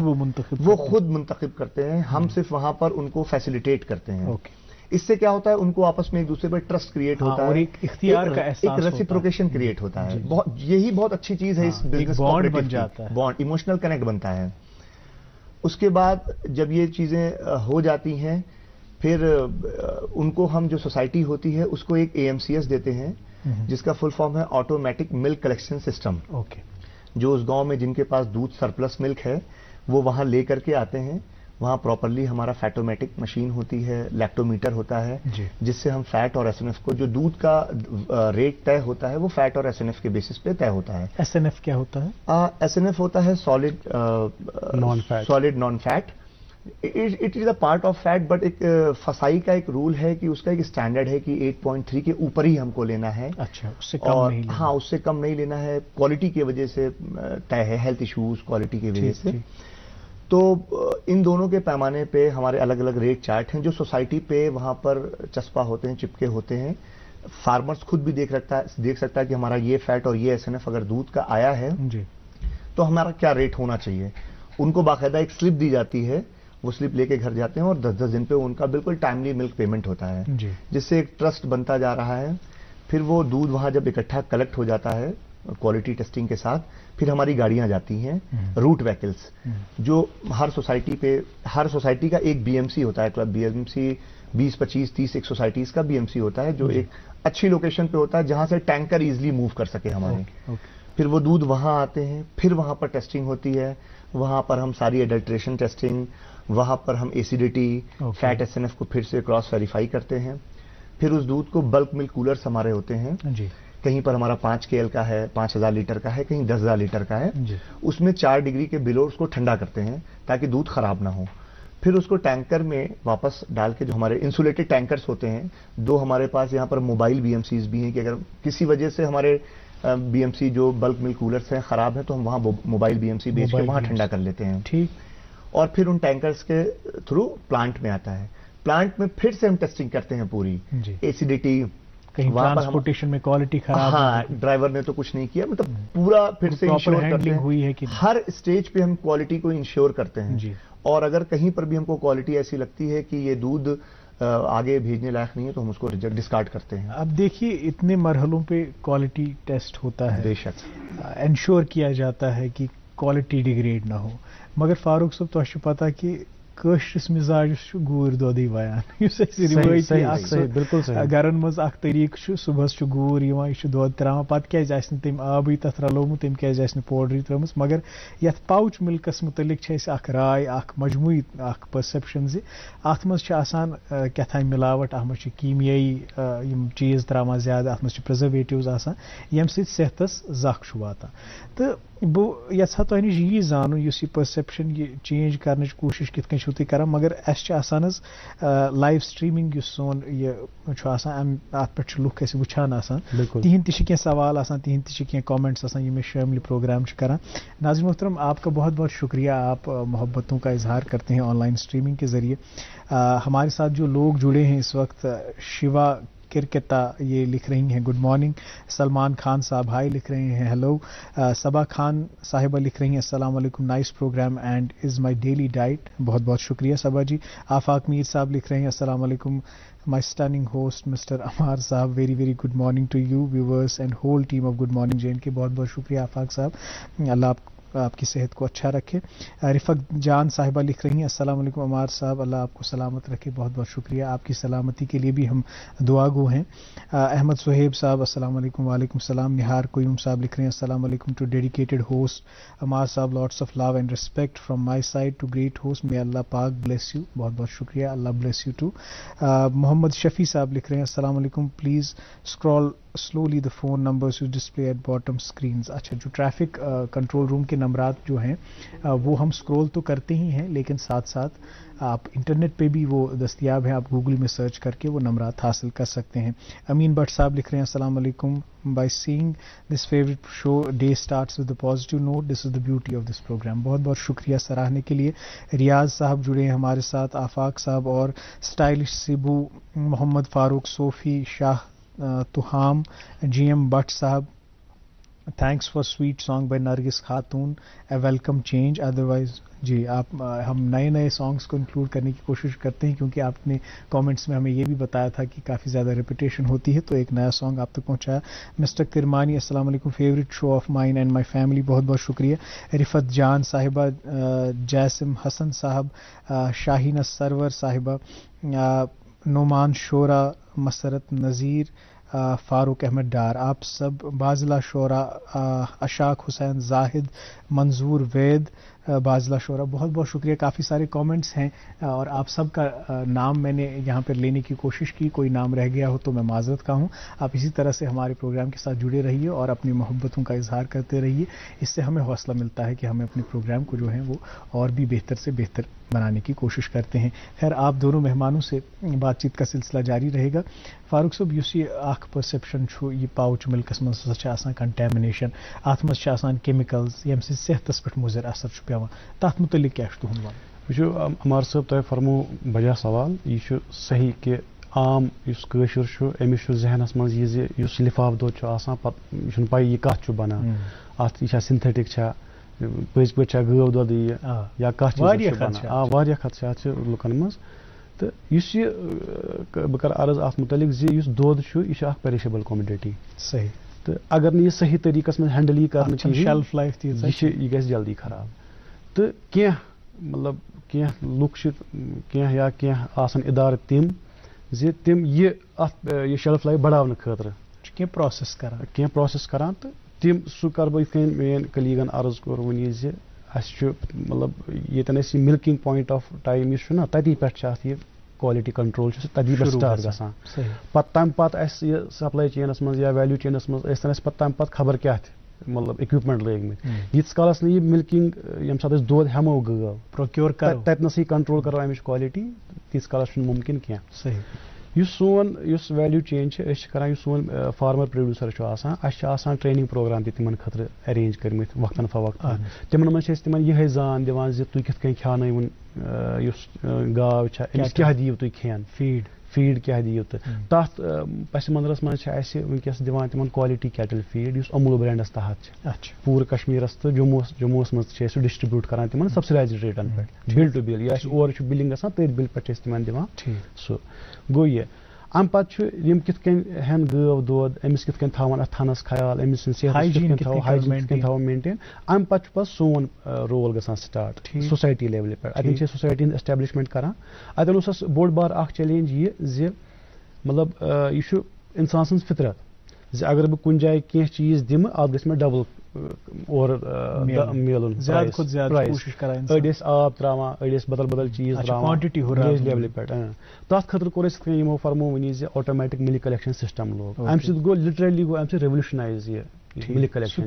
B: وہ خود منتخب کرتے ہیں, ہم صرف وہاں پر ان کو فیسیلیٹیٹ کرتے ہیں. اس سے کیا ہوتا ہے, ان کو آپس میں ایک دوسرے پر ٹرسٹ کریٹ ہوتا ہے,
A: ایک اختیار کا احساس,
B: ایک ریسیپروکیشن کریٹ ہوتا ہے. یہی بہت اچھی چیز ہے اس بزنس,
A: بانڈ بن جاتا ہے,
B: بانڈ, ایموشنل کنیکٹ بنتا ہے. اس کے بعد جب یہ چیزیں ہو جاتی ہیں پھر ان کو ہم, جو سوسائٹی ہوتی ہے اس کو ایک AMCS دیتے ہیں جس کا فل فارم ہے آٹومیٹک ملک کلیکشن سسٹم. جو اس گاؤں میں جن کے پاس دودھ سرپلس ملک ہے وہ وہاں لے کر کے آتے ہیں. وہاں پراپرلی ہمارا فیٹومیٹک مشین ہوتی ہے, لیکٹومیٹر ہوتا ہے, جس سے ہم فیٹ اور SNF کو, جو دودھ کا ریٹ طے ہوتا ہے وہ فیٹ اور SNF کے بیسس پہ طے ہوتا ہے.
A: SNF کیا ہوتا ہے؟
B: SNF ہوتا ہے solid non fat. It is a part of fat, but ایک فسائی کا ایک رول ہے کہ اس کا ایک اسٹینڈرڈ ہے کہ 8.3 کے اوپر ہی ہم کو لینا ہے.
A: اچھا, اس سے کم نہیں لینا.
B: ہاں, اس سے کم نہیں لینا ہے. کوالٹی کی وجہ سے طے ہے, ہیلتھ ایشوز کوالٹی کی وجہ سے. تو ان دونوں کے پیمانے پہ ہمارے الگ الگ ریٹ چارٹ ہیں جو سوسائٹی پہ وہاں پر چسپا ہوتے ہیں, چپکے ہوتے ہیں. فارمرز خود بھی دیکھ سکتا ہے کہ ہمارا یہ فیٹ اور یہ SNF اگر دودھ کا آیا ہے تو ہمارا کیا ریٹ ہونا چاہیے. ان کو باقاعدہ ایک سلپ دی جاتی ہے, وہ سلپ لے کے گھر جاتے ہیں اور 10 دن پہ ان کا بالکل ٹائملی ملک پیمنٹ ہوتا ہے, جس سے ایک ٹرسٹ بنتا جا رہا ہے. پھر وہ دودھ وہاں جب اکٹھا کلیکٹ ہو جاتا ہے کوالٹی ٹیسٹنگ کے ساتھ, پھر ہماری گاڑیاں جاتی ہیں, روٹ وہیکلس, جو ہر سوسائٹی کا ایک BMC ہوتا ہے. BMC 20 25 30 ایک سوسائٹیز کا BMC ہوتا ہے جو ایک اچھی لوکیشن پہ ہوتا ہے جہاں سے ٹینکر ایزلی موو کر سکے ہمارے. پھر وہ دودھ وہاں آتے ہیں, پھر وہاں پر ٹیسٹنگ ہوتی ہے, وہاں پر ہم ساری ایڈلٹریشن ٹیسٹنگ, وہاں پر ہم ایسیڈیٹی, فیٹ SNF کو پھر سے کراس ویریفائی کرتے ہیں. پھر اس دودھ کو بلک ملک کولرز ہمارے ہوتے ہیں, کہیں پر ہمارا 5 KL کا ہے, 5000 لیٹر کا ہے, کہیں 10,000 لیٹر کا ہے. اس میں 4 ڈگری کے بلو اس کو ٹھنڈا کرتے ہیں تاکہ دودھ خراب نہ ہو. پھر اس کو ٹینکر میں واپس ڈال کے, جو ہمارے انسولیٹڈ ٹینکرز ہوتے ہیں, 2 ہمارے پاس یہاں پر موبائل BMCs بھی ہیں کہ اگر کسی وجہ سے ہمارے BMC جو بلک ملک کولرز ہیں خراب ہیں تو ہم وہاں موبائل BMC بیچ کے وہاں ٹھنڈا کر لیتے ہیں. ٹھیک. اور پھر ان ٹینکرز کے تھرو پلانٹ میں آتا ہے. پلانٹ میں پھر سے ہم ٹیسٹنگ کرتے ہیں پوری, ایسیڈیٹی,
A: ٹرانسپورٹیشن میں کوالٹی خراب,
B: ہاں ڈرائیور نے تو کچھ نہیں کیا, مطلب پورا پھر سے انشور کرتے ہیں. ہر اسٹیج پہ ہم کوالٹی کو انشور کرتے ہیں. اور اگر کہیں پر بھی ہم کو کوالٹی ایسی لگتی ہے کہ یہ دودھ آگے بھیجنے لائق نہیں ہے تو ہم اس کو ڈسکارڈ کرتے ہیں.
A: اب دیکھیے اتنے مرحلوں پہ کوالٹی ٹیسٹ ہوتا ہے,
B: بے شک
A: انشور کیا جاتا ہے کہ کوالٹی ڈیگریڈ نہ ہو. مگر فاروق صاحب تو پتہ کہ کشرس مزاج گور دودی ویان
C: بالکل
A: گرن مز اخ طریقہ صبح گور یہ دود تران پتہ کیازِ آسہِ نہٕ تٔمۍ آبٕے تتھ رلومُت, تٔمۍ کیازِ آسہِ نہٕ پوڈرٕے ترٲومٕژ. مگر یتھ پاوچ ملکس متعلق چھِ اَسہِ اکھ راے, اکھ مجموعی اکھ پرسپشن زِ اتھ منٛز چھِ آسان کیٛاتھام ملاوٹ, اتھ منٛز چھِ کیمیٲیی یِم چیٖز تراوان زیادٕ, اتھ منٛز چھِ پرزرویٹوز آسان ییٚمہِ سۭتۍ صحتس زکھ چھُ واتان. تہٕ بہٕ یژھا تۄہہِ نِش یی زانُن یُس یہِ پرسپشن یہِ چینج کرنٕچ کوٗشش کِتھ کٔنۍ چھِو تُہۍ کران. مگر اَسہِ چھِ آسان حظ لایو سٹریمنگ یُس سون یہِ چھُ آسان اتھ پٮ۪ٹھ چھِ لُکھ اَسہِ وٕچھان آسان, تِہنٛدۍ تہِ چھِ کینٛہہ سوال آسان, تِہنٛدۍ تہِ چھِ کینٛہہ کامنٹس آسان یِم أسۍ شٲمِل پروگرام چھِ کران. ناظرین محترم, آپ کا بہت بہت شکریہ, آپ محبتوں کا اظہار کرتے ہیں آن لائن اسٹریمنگ کے ذریعے. ہمارے ساتھ جو لوگ جڑے ہیں اس وقت, شیوا کرکتا یہ لکھ رہی ہیں گڈ مارننگ. سلمان خان صاحب ہائی لکھ رہے ہیں ہیلو. صبا خان صاحبہ لکھ رہی ہیں السلام علیکم nice program and is my daily diet. بہت بہت شکریہ صبا جی. آفاق میر صاحب لکھ رہے ہیں السلام علیکم my stunning host mister Ammar صاحب very very good morning to you viewers and whole team of good morning J and K. بہت بہت شکریہ آفاق صاحب, اللہ آپ کی صحت کو اچھا رکھے. رفق جان صاحبہ لکھ رہی ہیں السلام علیکم عمار صاحب, اللہ آپ کو سلامت رکھے. بہت بہت شکریہ, آپ کی سلامتی کے لیے بھی ہم دعا گو ہیں. احمد صہیب صاحب السلام علیکم. وعلیکم السلام. نہار قیوم صاحب لکھ رہے ہیں السلام علیکم ٹو ڈیڈیکیٹڈ ہوسٹ عمار صاحب, lots of love and respect from my side to great host, may اللہ پاک بلیس یو. بہت بہت شکریہ, اللہ bless you too. Muhammad Shafi صاحب لکھ رہے ہیں السلام علیکم please scroll slowly the phone numbers you display at bottom screens. اچھا, جو ٹریفک کنٹرول روم کے نمبرات جو ہیں وہ ہم اسکرول تو کرتے ہی ہیں, لیکن ساتھ ساتھ آپ انٹرنیٹ پہ بھی وہ دستیاب ہیں, آپ گوگل میں سرچ کر کے وہ نمبرات حاصل کر سکتے ہیں. امین بٹ صاحب لکھ رہے ہیں السلام علیکم by seeing this favorite show day starts with a positive note, this is the beauty of this program. بہت بہت شکریہ سراہنے کے لیے. ریاض صاحب جڑے ہیں ہمارے ساتھ, آفاق صاحب اور stylish Sabu, Mohammad Farooq Sufi, Shah Tohaam, G M Bhat Sahab, thanks for sweet song by Nargis Khatoon, a welcome change. Otherwise جی آپ ہم نئے نئے سانگس کو انکلوڈ کرنے کی کوشش کرتے ہیں کیونکہ آپ نے کامنٹس میں ہمیں یہ بھی بتایا تھا کہ کافی زیادہ ریپیٹیشن ہوتی ہے, تو ایک نیا سانگ آپ تک پہنچایا. مسٹر کرمانی السلام علیکم favourite show of mine and my family. بہت بہت شکریہ. رفت جان صاحبہ, جاسم حسن صاحب, شاہین سرور صاحبہ, نعمان شورا, مسرت نذیر, فاروق احمد ڈار, آپ سب, بازلہ شورا, اشاق حسین, زاہد, منظور وید, بازلہ شورا. بہت بہت شکریہ. کافی سارے کامنٹس ہیں اور آپ سب کا نام میں نے یہاں پر لینے کی کوشش کی, کوئی نام رہ گیا ہو تو میں معذرت کا ہوں. آپ اسی طرح سے ہمارے پروگرام کے ساتھ جڑے رہیے اور اپنی محبتوں کا اظہار کرتے رہیے, اس سے ہمیں حوصلہ ملتا ہے کہ ہمیں اپنے پروگرام کو جو ہے وہ اور بھی بہتر سے بہتر بنانے کی کوشش کرتے ہیں. خیر, آپ دونوں مہمانوں سے بات چیت کا سلسلہ جاری رہے گا. فاروق صاحب, یُس یہ اکھ پرسپشن چھُ یہ پاوچ ملکس مز ہسا چھِ آسان کنٹیمنیشن, اتھ مز چھِ آسان کیمکلز ییٚمہِ سۭتۍ صحتس پٮ۪ٹھ مُضِر اثر چھُ پیوان, تتھ متعلق کیٛاہ چھُ تُہُنٛد ونُن؟
C: وٕچھِو عمار صٲب, تۄہہِ فرمو بجا سوال. یہ چھُ صحیح کہ عام یُس کٲشُر چھُ أمِس چھُ ذہنس منٛز یہِ زِ یُس لفاف دۄد چھُ آسان پتہٕ یہِ چھُنہٕ پاے یہِ کتھ چھُ بنان, اتھ یہِ چھا سِنتھیٹِک چھا, پٔزۍ پٲٹھۍ چھا گٲو دۄدٕے یہِ یا کتھ چیٖز چھُ بنان. واریاہ خدشات چھِ لُکن منٛز. تہٕ یُس یہِ بہٕ کرٕ عرض اتھ متعلق زِ یُس دۄد چھُ یہِ چھُ اکھ پیرِشیبل کوموڈِٹی.
A: صحیح.
C: تہٕ اگر نہٕ یہِ صحیح طریٖقس منٛز ہینڈل یی کرنہٕ کِہیٖنۍ,
A: شیلف لایف
C: یہِ گژھِ جلدی خراب. تہٕ کینٛہہ مطلب کینٛہہ لُکھ چھِ کینٛہہ یا کینٛہہ آسان اِدارٕ تِم زِ تِم یہِ اتھ یہِ شیلف لایف بڑاونہٕ خٲطرٕ
A: کینٛہہ
C: پروسیس کران. تہٕ تِم سُہ کرٕ بہٕ یِتھ کٔنۍ میٲنۍ کلیٖگن عرض کوٚر وُنی زِ اَسہِ چھُ مطلب ییٚتٮ۪ن اَسہِ یہِ مِلکِنگ پویِنٹ آف ٹایم یُس چھُ نا, تتی پٮ۪ٹھ چھُ اتھ یہِ کوالٹی کنٹرول چھُ سُہ تتی پٮ۪ٹھ سٹارٹ گژھان. پتہٕ تمہِ پتہٕ اَسہِ یہِ سپلاے چینس منٛز یا ویلیوٗ چینس منٛز ٲسۍ تن اَسہِ پتہٕ تمہِ پتہٕ خبر کیٛاہ تہِ مطلب اِکوِپمنٹ لٲگمٕتۍ, ییٖتِس کالس نہٕ یہِ مِلکِنگ ییٚمہِ ساتہٕ أسۍ دۄد ہٮ۪مو گٲو
A: پروکیور کرو
C: تتنسٕے کنٹرول کرو امِچ کوالٹی, تیٖتِس کالس چھُنہٕ مُمکِن کینٛہہ.
A: صحیح.
C: یُس سون یُس ویلیوٗ چین چھِ أسۍ چھِ کران, یُس سون فارمر پروڈیوسر چھُ آسان, اَسہِ چھِ آسان ٹریننگ پروگرام تہِ تِمن خٲطرٕ ارینج کٔرمٕتۍ وقتن فوقتن. تِمن منٛز چھِ أسۍ تِمن یِہے زان دِوان زِ تُہۍ کِتھ کٔنۍ کھیٛاونٲیوُن یُس گاو چھےٚ, أمِس کیٛاہ دِیِو تُہۍ کھٮ۪ن, فیٖڈ کیٛاہ دِیِو. تہٕ تتھ پس منظرس منٛز چھِ اَسہِ وٕنکیٚس دِوان تِمن کوالٹی کیٹل فیٖڈ یُس اموٗل برینڈس تحت چھِ پوٗرٕ کشمیٖرس تہٕ جموٗہس منٛز چھِ أسۍ سُہ ڈسٹربیوٗٹ کران تِمن سبسِڈایزڈ ریٹن پٮ۪ٹھ, بِل ٹُو بِل. یہِ اَسہِ اورٕ چھُ بِلنگ گژھان تٔتھۍ بِل پٮ۪ٹھ چھِ أسۍ تِمن دِوان سُہ. گوٚو یہِ. امہِ پتہٕ چھُ یِم کِتھ کٔنۍ ہٮ۪ن گٲو دۄد, أمِس کِتھ کٔنۍ تھاوان اتھ تھنس خیال, أمِس سٕنٛدۍ صحتس کِتھ کٔنۍ تھاوو مینٹین. امہِ پتہٕ چھُ پتہٕ سون رول گژھان سٹارٹ سوسایٹی لیولہِ پٮ۪ٹھ. اتٮ۪ن چھِ أسۍ سوسایٹی ہٕنٛز ایسٹیبلشمنٹ کران. اتٮ۪ن اوس اَسہِ بوٚڑ بار اکھ چیلینج یہِ زِ مطلب یہِ چھُ انسان سٕنٛز فطرت زِ اگر بہٕ کُنہِ جایہِ کینٛہہ چیٖز دِمہٕ اتھ گژھِ مےٚ ڈبل اورٕ میلُن. أڑۍ ٲسۍ آب تراوان, أڑۍ ٲسۍ بدل بدل چیٖز تراوان وِلیج لیولہِ پٮ۪ٹھ. تتھ خٲطرٕ کوٚر اَسہِ یِتھ کٔنۍ یِمو فرمو وُنی زِ آٹومیٹِک مِلک کلیکشن سسٹم لوگ. امہِ سۭتۍ گوٚو لِٹرلی گوٚو امہِ سۭتۍ ریولوشنایز یہِ مِلک کلیکشن.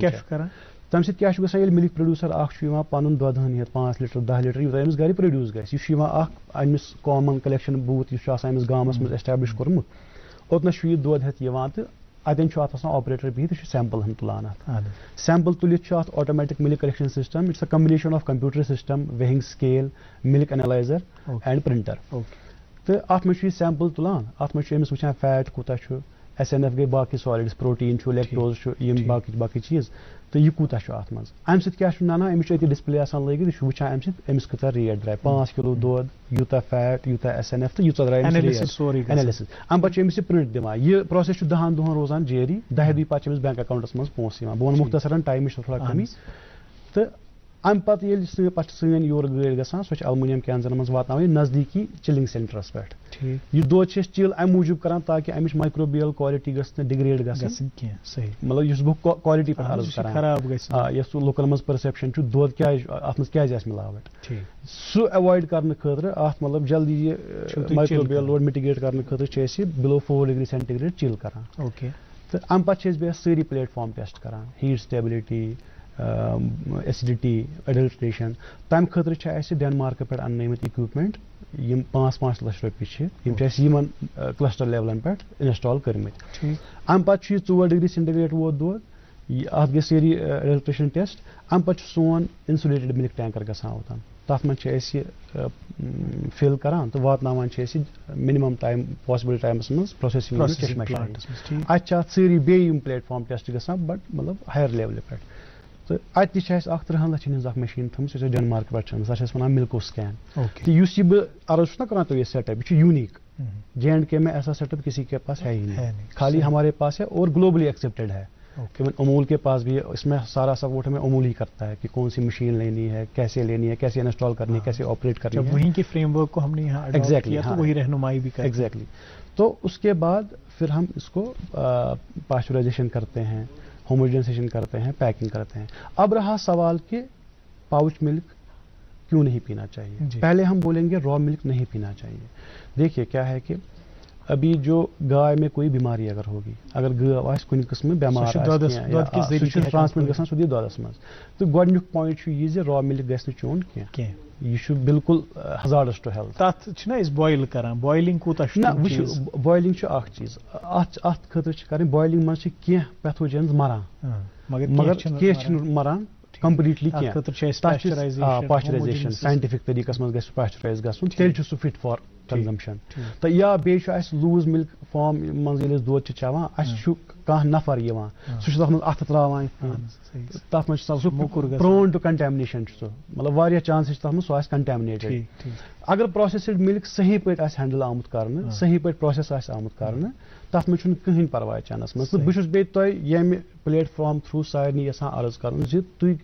C: تمہِ سۭتۍ کیٛاہ چھُ گژھان ییٚلہِ مِلک پروڈیوسر اکھ چھُ یِوان پنُن دۄد ہٮ۪تھ 5 لیٖٹر 10 لیٖٹر یوٗتاہ أمِس گرِ پروڈیوس گژھِ, یہِ چھُ یِوان اکھ أمِس کامن کلیکشن بوٗتھ یُس چھُ آسان أمِس گامس منٛز ایسٹیبلش کوٚرمُت, اوٚتنس چھُ یہِ دۄد ہٮ۪تھ یِوان تہٕ اتٮ۪ن چھُ اتھ آسان آپریٹر بِہِتھ, یہِ چھُ سیمپل ہن تُلان اتھ. سیمپل تُلِتھ چھُ اتھ automatic milk collection system. It's a combination of computer system, weighing scale, milk analyser and printer. تو ات میں سیمپل تلان ات میں امس وچان فیٹ کوتا SNF گئی باقی سالڈس پروٹین لیکٹوز باقی چیز تو یہ کوتا ات مز امہ سۭتۍ کیاہ چھُ ننان أمِس چھُ ڈسپلے آسان لٲگِتھ یہِ چھُ وٕچھان امہ سۭتۍ أمِس کۭژاہ ریٹ درٛاے 5 کِلوٗ دۄد یوٗتاہ فیٹ یوٗتاہ SNF تہٕ یوٗژاہ درٛاے اینلسِس امہ پتہٕ چھُ أمِس یہِ پرنٹ دِوان یہِ پروسیس چھُ 10 دۄہن روزان جٲری 10 دۄہہِ پتہٕ چھِ أمِس بینک اکاؤنٹس منٛز پونٛسہٕ یِوان بہٕ وَنہٕ مختصرن ٹایمٕچ چھِ تھوڑا کمی تہٕ امہ پتہٕ ییٚلہِ پتہٕ سٲنۍ یورٕ گٲڑۍ گژھان سۄ چھِ المونیم کینزن منٛز واتناوٕنۍ نزدیٖکی چِلنگ سینٹرس پٮ۪ٹھ یہِ دۄد چھِ أسۍ چِل امہِ موٗجوٗب کران تاکہِ امِچ مایکروبیل کالٹی گژھِ نہٕ ڈِگریڈ گژھٕنۍ کینٛہہ صحیح مطلب یُس بہٕ کالٹی پٮ۪ٹھ عرض کران یۄس لُکن منٛز پٔرسیپشن چھُ دۄد کیازِ اتھ منٛز کیازِ آسہِ مِلاوٹ سُہ ایوایڈ کرنہٕ خٲطرٕ اتھ مطلب جلدی یہِ مایکروبیل لوڈ مِٹِگیٹ کرنہٕ خٲطرٕ چھِ أسۍ یہِ بِلو 4 ڈگری سینٹِگریڈ چِل کران تہٕ امہِ پتہٕ چھِ أسۍ بیٚیہِ سٲری پلیٹ فارم ٹیسٹ کران ہیٖٹ سٹیبلٹی ایسڈٹی ایڈلٹریشن تمہِ خٲطرٕ چھِ اَسہِ ڈینمارکہٕ پٮ۪ٹھ اننٲومٕتۍ اِکوپمنٹ یِم 5 لچھ رۄپیہِ چھِ یِم چھِ اَسہِ یِمن کلسٹر لیولن پٮ۪ٹھ انسٹال کٔرمٕتۍ امہِ پتہٕ چھُ یہِ 4 ڈگری سینٹِگریڈ ووت دۄد اتھ گٔے سٲری ایڈلٹریشن ٹیسٹ امہِ پتہٕ چھُ سون انسولیٹڈ مِلک ٹینکر گژھان اوٚتن تتھ منٛز چھِ أسۍ یہِ فِل کران تہٕ واتناوان چھِ أسۍ یہِ مِنِمم ٹایم پاسبل ٹایمس منٛز پروسیسنگ اتہِ چھِ اتھ سٲری بیٚیہِ یِم پلیٹ فارم ٹیسٹ گژھان بٹ مطلب ہایر لیولہِ پٮ۪ٹھ تہٕ اَتہِ تہِ چھِ اَسہِ 13 لَچھَن ہٕنٛز اکھ مشیٖن تھٲومٕژ سۄ چھِ ڈینمارکہٕ پٮ۪ٹھ چھِ سۄ چھِ أسۍ وَنان مِلکو سکین تہٕ یُس یہِ بہٕ عرض چھُس نا کران تۄہہِ یہِ سیٹ اپ یہِ چھُ یوٗنیٖک JNK میں ایسا سیٹ اپ کسی کے پاس ہے ہی نہیں خالی ہمارے پاس ہے اور گلوبلی ایکسیپٹیڈ ہے امول کے پاس بھی اس میں سارا سپورٹ ہمیں امول ہی کرتا ہے کہ کون سی مشین لینی ہے کیسے انسٹال کرنی ہے کیسے آپریٹ کرنی ہے
A: وہیں کے فریم ورک کو ہم نے یہاں اڈاپٹ کیا تو وہی رہنمائی بھی کرتے ہیں
C: ایگزیکٹلی تو اس کے بعد پھر ہم اس کو پاسچرائزیشن کرتے ہیں ہوموجنائزیشن کرتے ہیں پیکنگ کرتے ہیں اب رہا سوال کہ پاؤچ ملک کیوں نہیں پینا چاہیے پہلے ہم بولیں گے را ملک نہیں پینا چاہیے دیکھیے کیا ہے کہ ابھی جو گائے میں کوئی بیماری اگر ہوگی اگر گٲو آسہِ کُنہِ قٕسمہٕ بیمار سُہ چھُ ٹرانسمٹ گژھان سیوٚدُے دۄدس منٛز تہٕ گۄڈٕنیُک پویِنٹ چھُ یہِ زِ را مِلک گژھِ نہٕ چیوٚن کینٛہہ یہِ چھُ بالکل ہزارڈس ٹُو ہیلتھ
A: تتھ چھِنا أسۍ بویل کران بویلِنگ کوٗتاہ چھُ
C: نہ وٕچھِو بویلِنگ چھُ اکھ چیٖز اتھ خٲطرٕ چھِ کرٕنۍ بویلِنگ منٛز چھِ کینٛہہ پیتھوجنز مران مگر کینٛہہ چھِنہٕ مران کمپلیٹلی کینٛہہ پاسچرائزیشن ساینٹفک طریقس منٛز گژھِ پاسچرائز گژھُن تیٚلہِ چھُ سُہ فٹ فار کنزمپشن تہٕ یا بیٚیہِ چھُ اَسہِ لوٗز مِلک فارم منٛز ییٚلہِ أسۍ دۄد چھِ چٮ۪وان اَسہِ چھُ کانٛہہ نفر یِوان سُہ چھُ تتھ منٛز اَتھٕ تراوان تتھ منٛز چھُ سُہ پرون ٹُو کنٹیمنیشن چھُ سُہ مطلب واریاہ چانسز چھِ تتھ منٛز سُہ آسہِ کنٹیمنیٹڈ اگر پروسیسڈ مِلک صحیح پٲٹھۍ آسہِ ہینڈل آمُت کرنہٕ صحیح پٲٹھۍ پروسیس آسہِ آمُت کرنہٕ تتھ منٛز چھُنہٕ کٕہٕنۍ پرواے چانس منٛز تہٕ بہٕ چھُس بیٚیہِ تۄہہِ ییٚمہِ پلیٹ فارم تھروٗ سارنٕے یژھان عرض کرُن زِ تُہۍ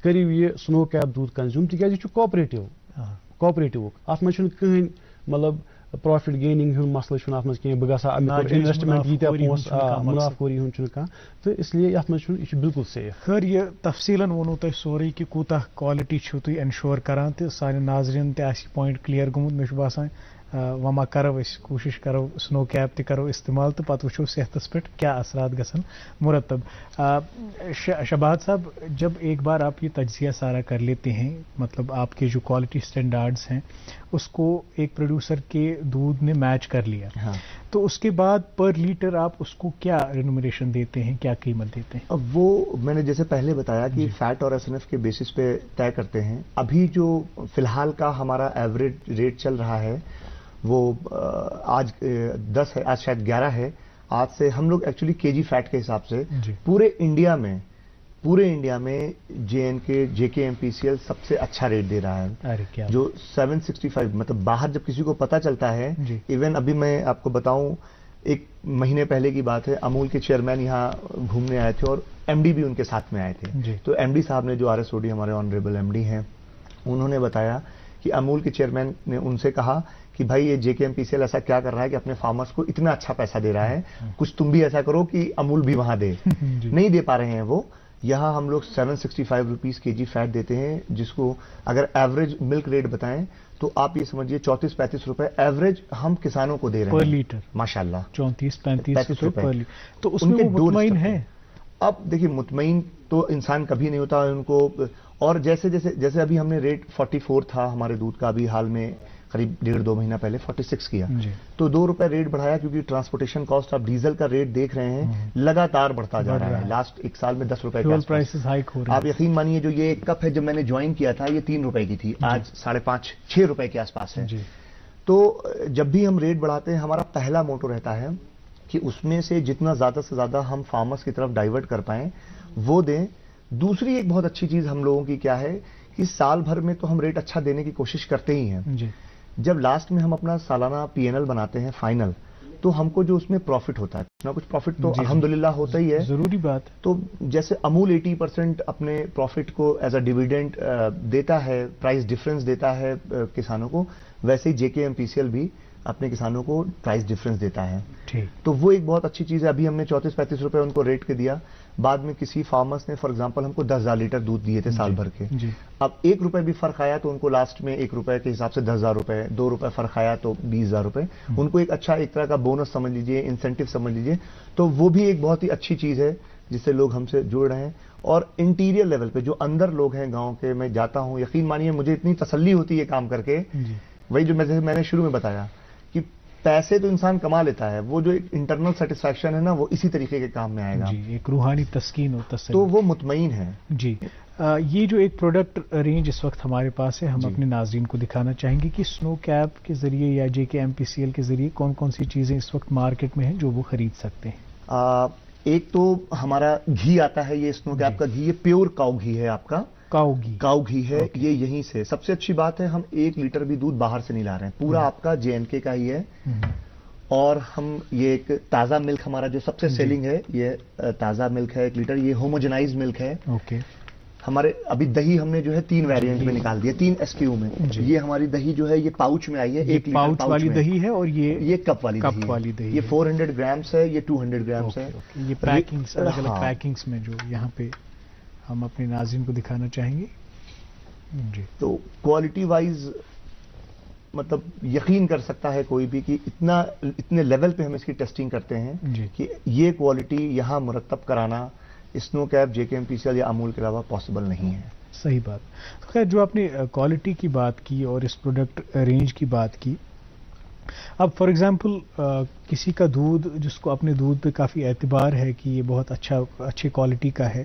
C: کٔرِو یہِ سنو کیپ دوٗد کنزیوٗم تِکیازِ یہِ چھُ کوآپریٹِوُک اتھ منٛز چھُنہٕ کٕہٕنۍ مطلب پروفٹ گیننگ ہُنٛد مسلہٕ چھُنہٕ اتھ منٛز کینٛہہ بہٕ گژھٕ امیُک انویسٹمنٹ ییٖتیاہ پونٛسہٕ مُنافخوری ہُنٛد چھُنہٕ کانٛہہ تہٕ اسلیے یتھ منٛز چھُنہٕ یہِ چھُ بالکل سیف
A: خٲر یہِ تفصیٖلن ووٚنوٕ تۄہہِ سورُے کہِ کوٗتاہ کالٹی چھِو تُہۍ انشور کران تہٕ سانٮ۪ن ناظریٖنن تہِ آسہِ یہِ پویِنٹ کلیر گوٚمُت مےٚ چھُ باسان وۄنۍ ما کرو أسۍ کوٗشش کرو سنو کیپ تہِ کرو استعمال تہٕ پتہٕ وٕچھو صحتس پٮ۪ٹھ کیٛاہ اثرات گژھن مرتب شہباد صاحب جب ایک بار آپ یہ تجزیہ سارا کر لیتے ہیں مطلب آپ کے جو کوالٹی اسٹینڈارڈس ہیں اس کو ایک پروڈیوسر کے دودھ نے میچ کر لیا تو اس کے بعد پر لیٹر آپ اس کو کیا رینومریشن دیتے ہیں کیا قیمت دیتے ہیں؟
B: اب وہ میں نے جیسے پہلے بتایا کہ فیٹ اور SNF کے بیسس پہ طے کرتے ہیں. ابھی جو فی الحال کا ہمارا ایوریج ریٹ چل رہا ہے وہ آج 10 ہے, آج شاید 11 ہے. آج سے ہم لوگ ایکچولی KG فیٹ کے حساب سے پورے انڈیا میں JNK JKMPCL سب سے اچھا ریٹ دے رہا ہے, جو 765 مطلب باہر جب کسی کو پتا چلتا ہے. ایون ابھی میں آپ کو بتاؤں, ایک مہینے پہلے کی بات ہے, امول کے چیئرمین یہاں گھومنے آئے تھے اور MD بھی ان کے ساتھ میں آئے تھے. تو MD صاحب نے, جو RSOD ہمارے آنریبل MD ہیں, انہوں نے بتایا کہ امول کے چیئرمین نے ان سے کہا کہ بھائی یہ JKMPCL ایسا کیا کر رہا ہے کہ اپنے فارمرز کو اتنا اچھا پیسہ دے رہا ہے, کچھ تم بھی ایسا کرو کہ امول بھی وہاں دے. نہیں دے پا رہے ہیں وہ. یہاں ہم لوگ 765 روپیز KG فیٹ دیتے ہیں, جس کو اگر ایوریج ملک ریٹ بتائیں تو آپ یہ سمجھیے 34-35 روپے ایوریج ہم کسانوں کو دے رہے ہیں
A: پر لیٹر.
B: ماشاء اللہ
A: 34-35 روپے پر لیٹر. تو اس میں مطمئن ہے.
B: اب دیکھیے مطمئن تو انسان کبھی نہیں ہوتا ان کو. اور جیسے ابھی ہم نے ریٹ 44 تھا ہمارے دودھ کا, ابھی حال میں قریب 1.5-2 مہینہ پہلے 46 کیا. تو 2 روپے ریٹ بڑھایا کیونکہ ٹرانسپورٹیشن کاسٹ, آپ ڈیزل کا ریٹ دیکھ رہے ہیں لگاتار بڑھتا جا رہا ہے. لاسٹ ایک سال میں 10 روپے کا. آپ یقین مانیے جو یہ ایک کپ ہے جب میں نے جوائن کیا تھا یہ 3 روپے کی تھی, آج 5.5-6 روپے کے آس پاس ہے. تو جب بھی ہم ریٹ بڑھاتے ہیں ہمارا پہلا موٹو رہتا ہے کہ اس میں سے جتنا زیادہ سے زیادہ ہم فارمرز کی طرف ڈائیورٹ کر پائیں وہ دیں. دوسری ایک بہت اچھی چیز ہم لوگوں کی کیا ہے کہ سال بھر میں تو ہم ریٹ اچھا دینے کی کوشش کرتے ہی ہیں. جب لاسٹ میں ہم اپنا سالانہ PNL بناتے ہیں فائنل, تو ہم کو جو اس میں پروفٹ ہوتا ہے کچھ نہ کچھ پروفٹ تو الحمدللہ ہوتا ہی ہے,
A: ضروری بات.
B: تو جیسے امول 80% اپنے پروفٹ کو ایز اے ڈیویڈنڈ دیتا ہے, پرائز ڈفرنس دیتا ہے کسانوں کو, ویسے ہی JKMPCL بھی اپنے کسانوں کو پرائز ڈفرنس دیتا ہے. تو وہ ایک بہت اچھی چیز ہے. ابھی ہم نے 34-35 روپے ان کو ریٹ کے دیا, بعد میں کسی فارمرز نے فار ایگزامپل ہم کو 10,000 لیٹر دودھ دیے تھے سال بھر کے, اب 1 روپے بھی فرق آیا تو ان کو لاسٹ میں 1 روپے کے حساب سے 10,000 روپے, 2 روپے فرق آیا تو 20,000 روپے, ان کو ایک اچھا ایک طرح کا بونس سمجھ لیجئے, انسینٹو سمجھ لیجئے. تو وہ بھی ایک بہت ہی اچھی چیز ہے جس سے لوگ ہم سے جڑ رہے ہیں. اور انٹیریئر لیول پہ جو اندر لوگ ہیں گاؤں کے, میں جاتا ہوں, یقین مانیے مجھے اتنی تسلی ہوتی ہے کام کر کے, وہی جو میں نے شروع میں بتایا کہ پیسے تو انسان کما لیتا ہے, وہ جو ایک انٹرنل سیٹسفیکشن ہے نا وہ اسی طریقے کے کام میں آئے گا,
A: ایک روحانی تسکین اور تسلی,
B: تو وہ مطمئن ہے.
A: جی یہ جو ایک پروڈکٹ رینج اس وقت ہمارے پاس ہے, ہم اپنے ناظرین کو دکھانا چاہیں گے کہ سنو کیپ کے ذریعے یا JKMPCL کے ذریعے کون کون سی چیزیں اس وقت مارکیٹ میں ہیں جو وہ خرید سکتے ہیں.
B: ایک تو ہمارا گھی آتا ہے, یہ سنو کیپ کا گھی, یہ پیور کاؤ گھی ہے, آپ کا کاؤ گھی ہے, یہ یہیں سے. سب سے اچھی بات ہے ہم 1 لیٹر بھی دودھ باہر سے نہیں لا رہے ہیں, پورا آپ کا JNK کا ہی ہے. اور ہم یہ ایک تازہ ملک ہمارا جو سب سے سیلنگ ہے, یہ تازہ ملک ہے 1 لیٹر, یہ ہوموجنائز ملک ہے. ہمارے ابھی دہی ہم نے جو ہے 3 ویریئنٹ میں نکال دیا, 3 SKU میں. یہ ہماری دہی جو ہے یہ پاؤچ میں آئی ہے, 1 لیٹر
A: پاؤچ والی دہی ہے, اور یہ
B: کپ والی دہی, یہ 400 گرامز ہے, یہ 200 گرامز ہے.
A: یہ پیکنگز الگ الگ پیکنگز میں جو یہاں پہ ہم اپنے ناظرین کو دکھانا چاہیں گے.
B: تو کوالٹی وائز مطلب یقین کر سکتا ہے کوئی بھی کہ اتنے لیول پہ ہم اس کی ٹیسٹنگ کرتے ہیں کہ یہ کوالٹی یہاں مرتب کرانا سنو کیپ JKMPCL یا امول کے علاوہ پاسبل نہیں ہے.
A: صحیح بات. خیر, جو آپ نے کوالٹی کی بات کی اور اس پروڈکٹ رینج کی بات کی, اب فار ایگزامپل کسی کا دودھ جس کو اپنے دودھ پہ کافی اعتبار ہے کہ یہ بہت اچھی کوالٹی کا ہے,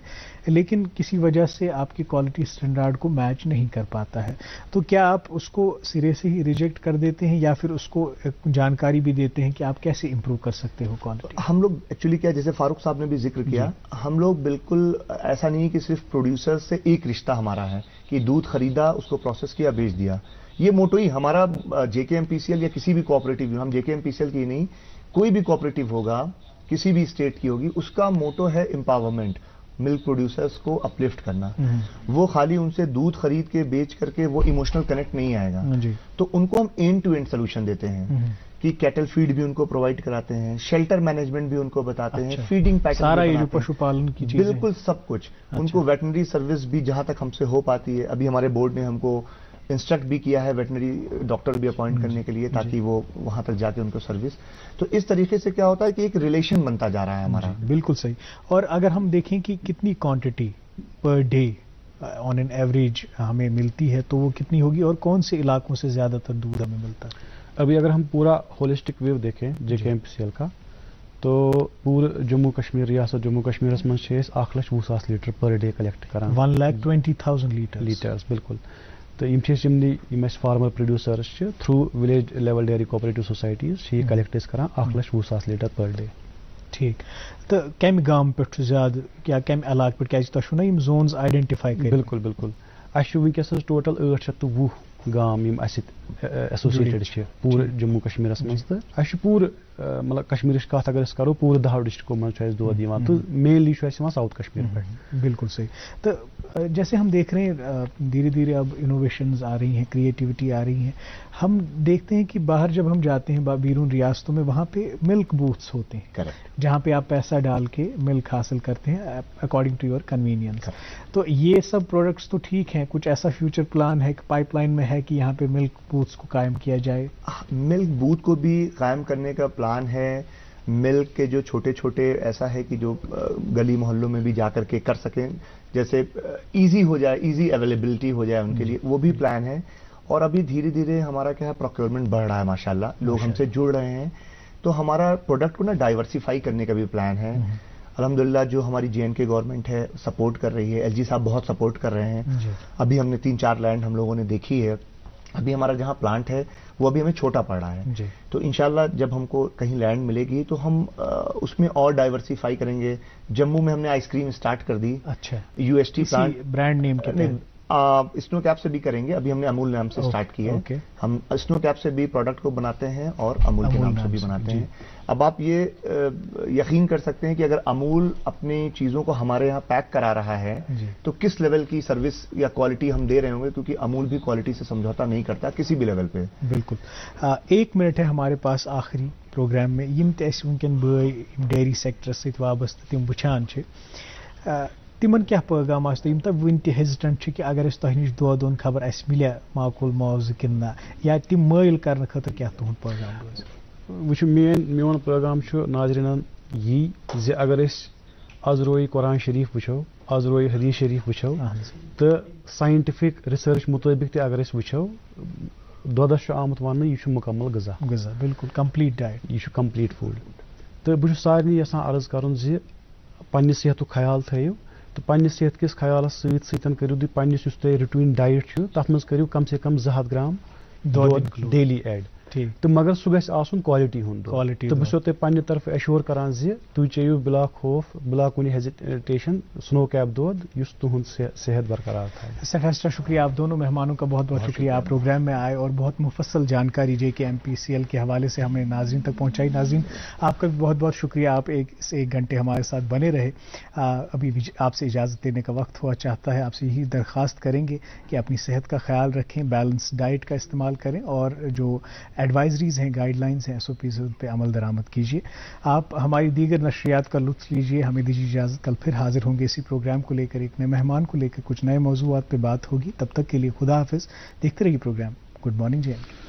A: لیکن کسی وجہ سے آپ کی کوالٹی اسٹینڈرڈ کو میچ نہیں کر پاتا ہے, تو کیا آپ اس کو سرے سے ہی ریجیکٹ کر دیتے ہیں یا پھر اس کو جانکاری بھی دیتے ہیں کہ آپ کیسے امپروو کر سکتے ہو کوالٹی؟
B: ہم لوگ ایکچولی کیا, جیسے فاروق صاحب نے بھی ذکر کیا, ہم لوگ بالکل ایسا نہیں کہ صرف پروڈیوسر سے ایک رشتہ ہمارا ہے کہ دودھ خریدا, اس کو پروسیس کیا, بیچ دیا. یہ موٹو ہی ہمارا JKMPCL یا کسی بھی کوآپریٹو, ہم JKMPCL کی نہیں, کوئی بھی کوآپریٹو ہوگا کسی بھی اسٹیٹ کی ہوگی, اس کا موٹو ہے امپاورمنٹ, ملک پروڈیوسرز کو اپلفٹ کرنا. وہ خالی ان سے دودھ خرید کے بیچ کر کے وہ ایموشنل کنیکٹ نہیں آئے گا. تو ان کو ہم اینڈ ٹو اینڈ سولوشن دیتے ہیں کہ کیٹل فیڈ بھی ان کو پرووائڈ کراتے ہیں, شیلٹر مینجمنٹ بھی ان کو بتاتے ہیں, فیڈنگ پیکج
A: سارا یہ جو پشو پالن کی چیزیں,
B: بالکل سب کچھ. ان کو ویٹنری سروس بھی جہاں تک ہم سے ہو پاتی ہے, ابھی ہمارے بورڈ نے ہم کو انسٹرکٹ بھی کیا ہے ویٹنری ڈاکٹر بھی اپوائنٹ کرنے کے لیے تاکہ وہ وہاں تک جا کے ان کو سروس. تو اس طریقے سے کیا ہوتا ہے کہ ایک ریلیشن بنتا جا رہا ہے ہمارا.
A: بالکل صحیح. اور اگر ہم دیکھیں کہ کتنی quantity per day on an average ہمیں ملتی ہے تو وہ کتنی ہوگی, اور کون سے علاقوں سے زیادہ تر دودھ ہمیں ملتا ہے؟
C: ابھی اگر ہم پورا ہولسٹک ویو دیکھیں JKMPCL کا, تو پورا جموں کشمیر ریاست جموں کشمیرس من 1,20,000 لیٹر پر ڈے کلیکٹ کران.
A: 1,20,000 لیٹرز.
C: بالکل. تو یم farmer producers through village level dairy cooperative societies collect کران 1,20,000 لیٹر پر ڈے.
A: ٹھیک. تو کم گام پہ زیادہ یا کم علاقہ پہ کیا تھی نا زونز آئیڈینٹیفائی کر؟
C: بالکل بالکل. اس ونکس ٹوٹل 820 گام یم ایسوسیٹڈ پورے جموں کشمیرس مز, تو اس پورے مطلب کشمیرش کت اگر کرو پورے 10 ڈسٹرکوں من دود یوان, تو مینلی ساؤتھ کشمیر پہ.
A: بالکل صحیح. تو جیسے ہم دیکھ رہے ہیں دھیرے دھیرے اب انوویشنز آ رہی ہیں, کریٹیوٹی آ رہی ہیں, ہم دیکھتے ہیں کہ باہر جب ہم جاتے ہیں بیرون ریاستوں میں, وہاں پہ ملک بوتھس ہوتے ہیں جہاں پہ آپ پیسہ ڈال کے ملک حاصل کرتے ہیں اکارڈنگ ٹو یور کنوینئنس. تو یہ سب پروڈکٹس تو ٹھیک ہیں, کچھ ایسا فیوچر پلان ہے کہ پائپ لائن میں ہے کہ یہاں پہ ملک بوتھس کو قائم کیا جائے؟
B: ملک بوتھ کو بھی قائم کرنے کا پلان ہے. ملک کے جو چھوٹے چھوٹے ایسا ہے کہ جو گلی محلوں میں بھی جا کر کے کر سکیں, جیسے ایزی ہو جائے, ایزی اویلیبلٹی ہو جائے ان کے لیے, وہ بھی پلان ہے. اور ابھی دھیرے دھیرے ہمارا کیا ہے پروکیورمنٹ بڑھ رہا ہے ماشاءاللہ, لوگ ہم سے جڑ رہے ہیں, تو ہمارا پروڈکٹ کو نا ڈائیورسیفائی کرنے کا بھی پلان ہے. الحمدللہ جو ہماری JNK گورنمنٹ ہے سپورٹ کر رہی ہے, LG صاحب بہت سپورٹ کر رہے ہیں. ابھی ہم نے 3-4 لینڈ ہم لوگوں نے دیکھی ہے ابھی ہمارا جہاں پلانٹ ہے وہ ابھی ہمیں چھوٹا پڑ رہا ہے
A: جی.
B: تو انشاءاللہ جب ہم کو کہیں لینڈ ملے گی تو ہم اس میں اور ڈائیورسیفائی کریں گے. جموں میں ہم نے آئس کریم اسٹارٹ کر دی.
A: اچھا,
B: UST پلانٹ
A: برانڈ نیم کے
B: اسنو کیپ سے بھی کریں گے. ابھی ہم نے امول نام سے اسٹارٹ کی ہے. ہم اسنو کیپ سے بھی پروڈکٹ کو بناتے ہیں اور امول کے نام سے بھی بناتے ہیں. اب آپ یہ یقین کر سکتے ہیں کہ اگر امول اپنی چیزوں کو ہمارے یہاں پیک کرا رہا ہے تو کس لیول کی سروس یا کوالٹی ہم دے رہے ہوں گے, کیونکہ امول بھی کوالٹی سے سمجھوتا نہیں کرتا کسی بھی لیول پہ.
A: بالکل. 1 منٹ ہے ہمارے پاس آخری پروگرام میں. یم تہ اس ونکن بھائی ڈیری سیکٹرس ست وابستہ تم وچھان تمن کیا پیغام آس یم تہ ون تہ ہیزیٹنٹ کہ اگر اس تہ نش دود اون خبر اس ملیا معقول معاوضہ کن نہ, یا تم مائل کرنے خاطر کیا تہد پیغام روز؟
C: وچھ میون پیغام ناظرینن یہ زِ اگر اس آز روی قرآن شریف وچھو, آز روی حدیث شریف وچھو تو سائنٹفک ریسرچ مطابق تہ اگر اس وچھو دودس آمت ون یہ مکمل غذا.
A: غذا بالکل کمپلیٹ ڈائٹ, یہ
C: کمپلیٹ فوڈ. تو بہ سارے یژھان عرض کرن زِ پننہِ صحتُک خیال تھٲیِو تو پننِس صحت کس خیالس سۭتۍ کٔرِو تُہۍ پننِس یُس تۄہہِ روٹیٖن ڈایٹ چھُ تتھ منٛز کٔرِو کم سے کم 200 گرام دۄد ڈیلی ایڈ. تو مگر سُہ گژھِ آسُن کوالٹی ہُنٛد دۄد. تہٕ بہٕ چھُسو تۄہہِ پننہِ طرفہٕ ایشور کران زِ تُہۍ چیٚیِو بلا خوف بلا کُنہِ ہیزِٹیشن سنو کیپ دۄد یُس تُہُنٛد صحت برقرار تھاوِ.
A: سٹھا شکریہ آپ دونوں مہمانوں کا, بہت بہت شکریہ. آپ پروگرام میں آئے اور بہت مفصل جانکاری JK MPCL کے حوالے سے ہم نے ناظرین تک پہنچائی. ناظرین آپ کا بھی بہت بہت شکریہ, آپ 1 گھنٹے ہمارے ساتھ بنے رہے. ابھی آپ سے اجازت دینے کا وقت ہوا چاہتا ہے. آپ سے یہی درخواست کریں گے کہ اپنی صحت کا خیال رکھیں, بیلنس ڈائٹ کا استعمال کریں اور جو ایڈوائزریز ہیں, گائیڈ لائنز ہیں, SOPs ان پہ عمل درآمد کیجیے. آپ ہماری دیگر نشریات کا لطف لیجیے. ہمیں دیجیے اجازت, کل پھر حاضر ہوں گے اسی پروگرام کو لے کر, ایک نئے مہمان کو لے کر, کچھ نئے موضوعات پہ بات ہوگی. تب تک کے لیے خدا حافظ. دیکھتے رہیے پروگرام گڈ مارننگ JNK.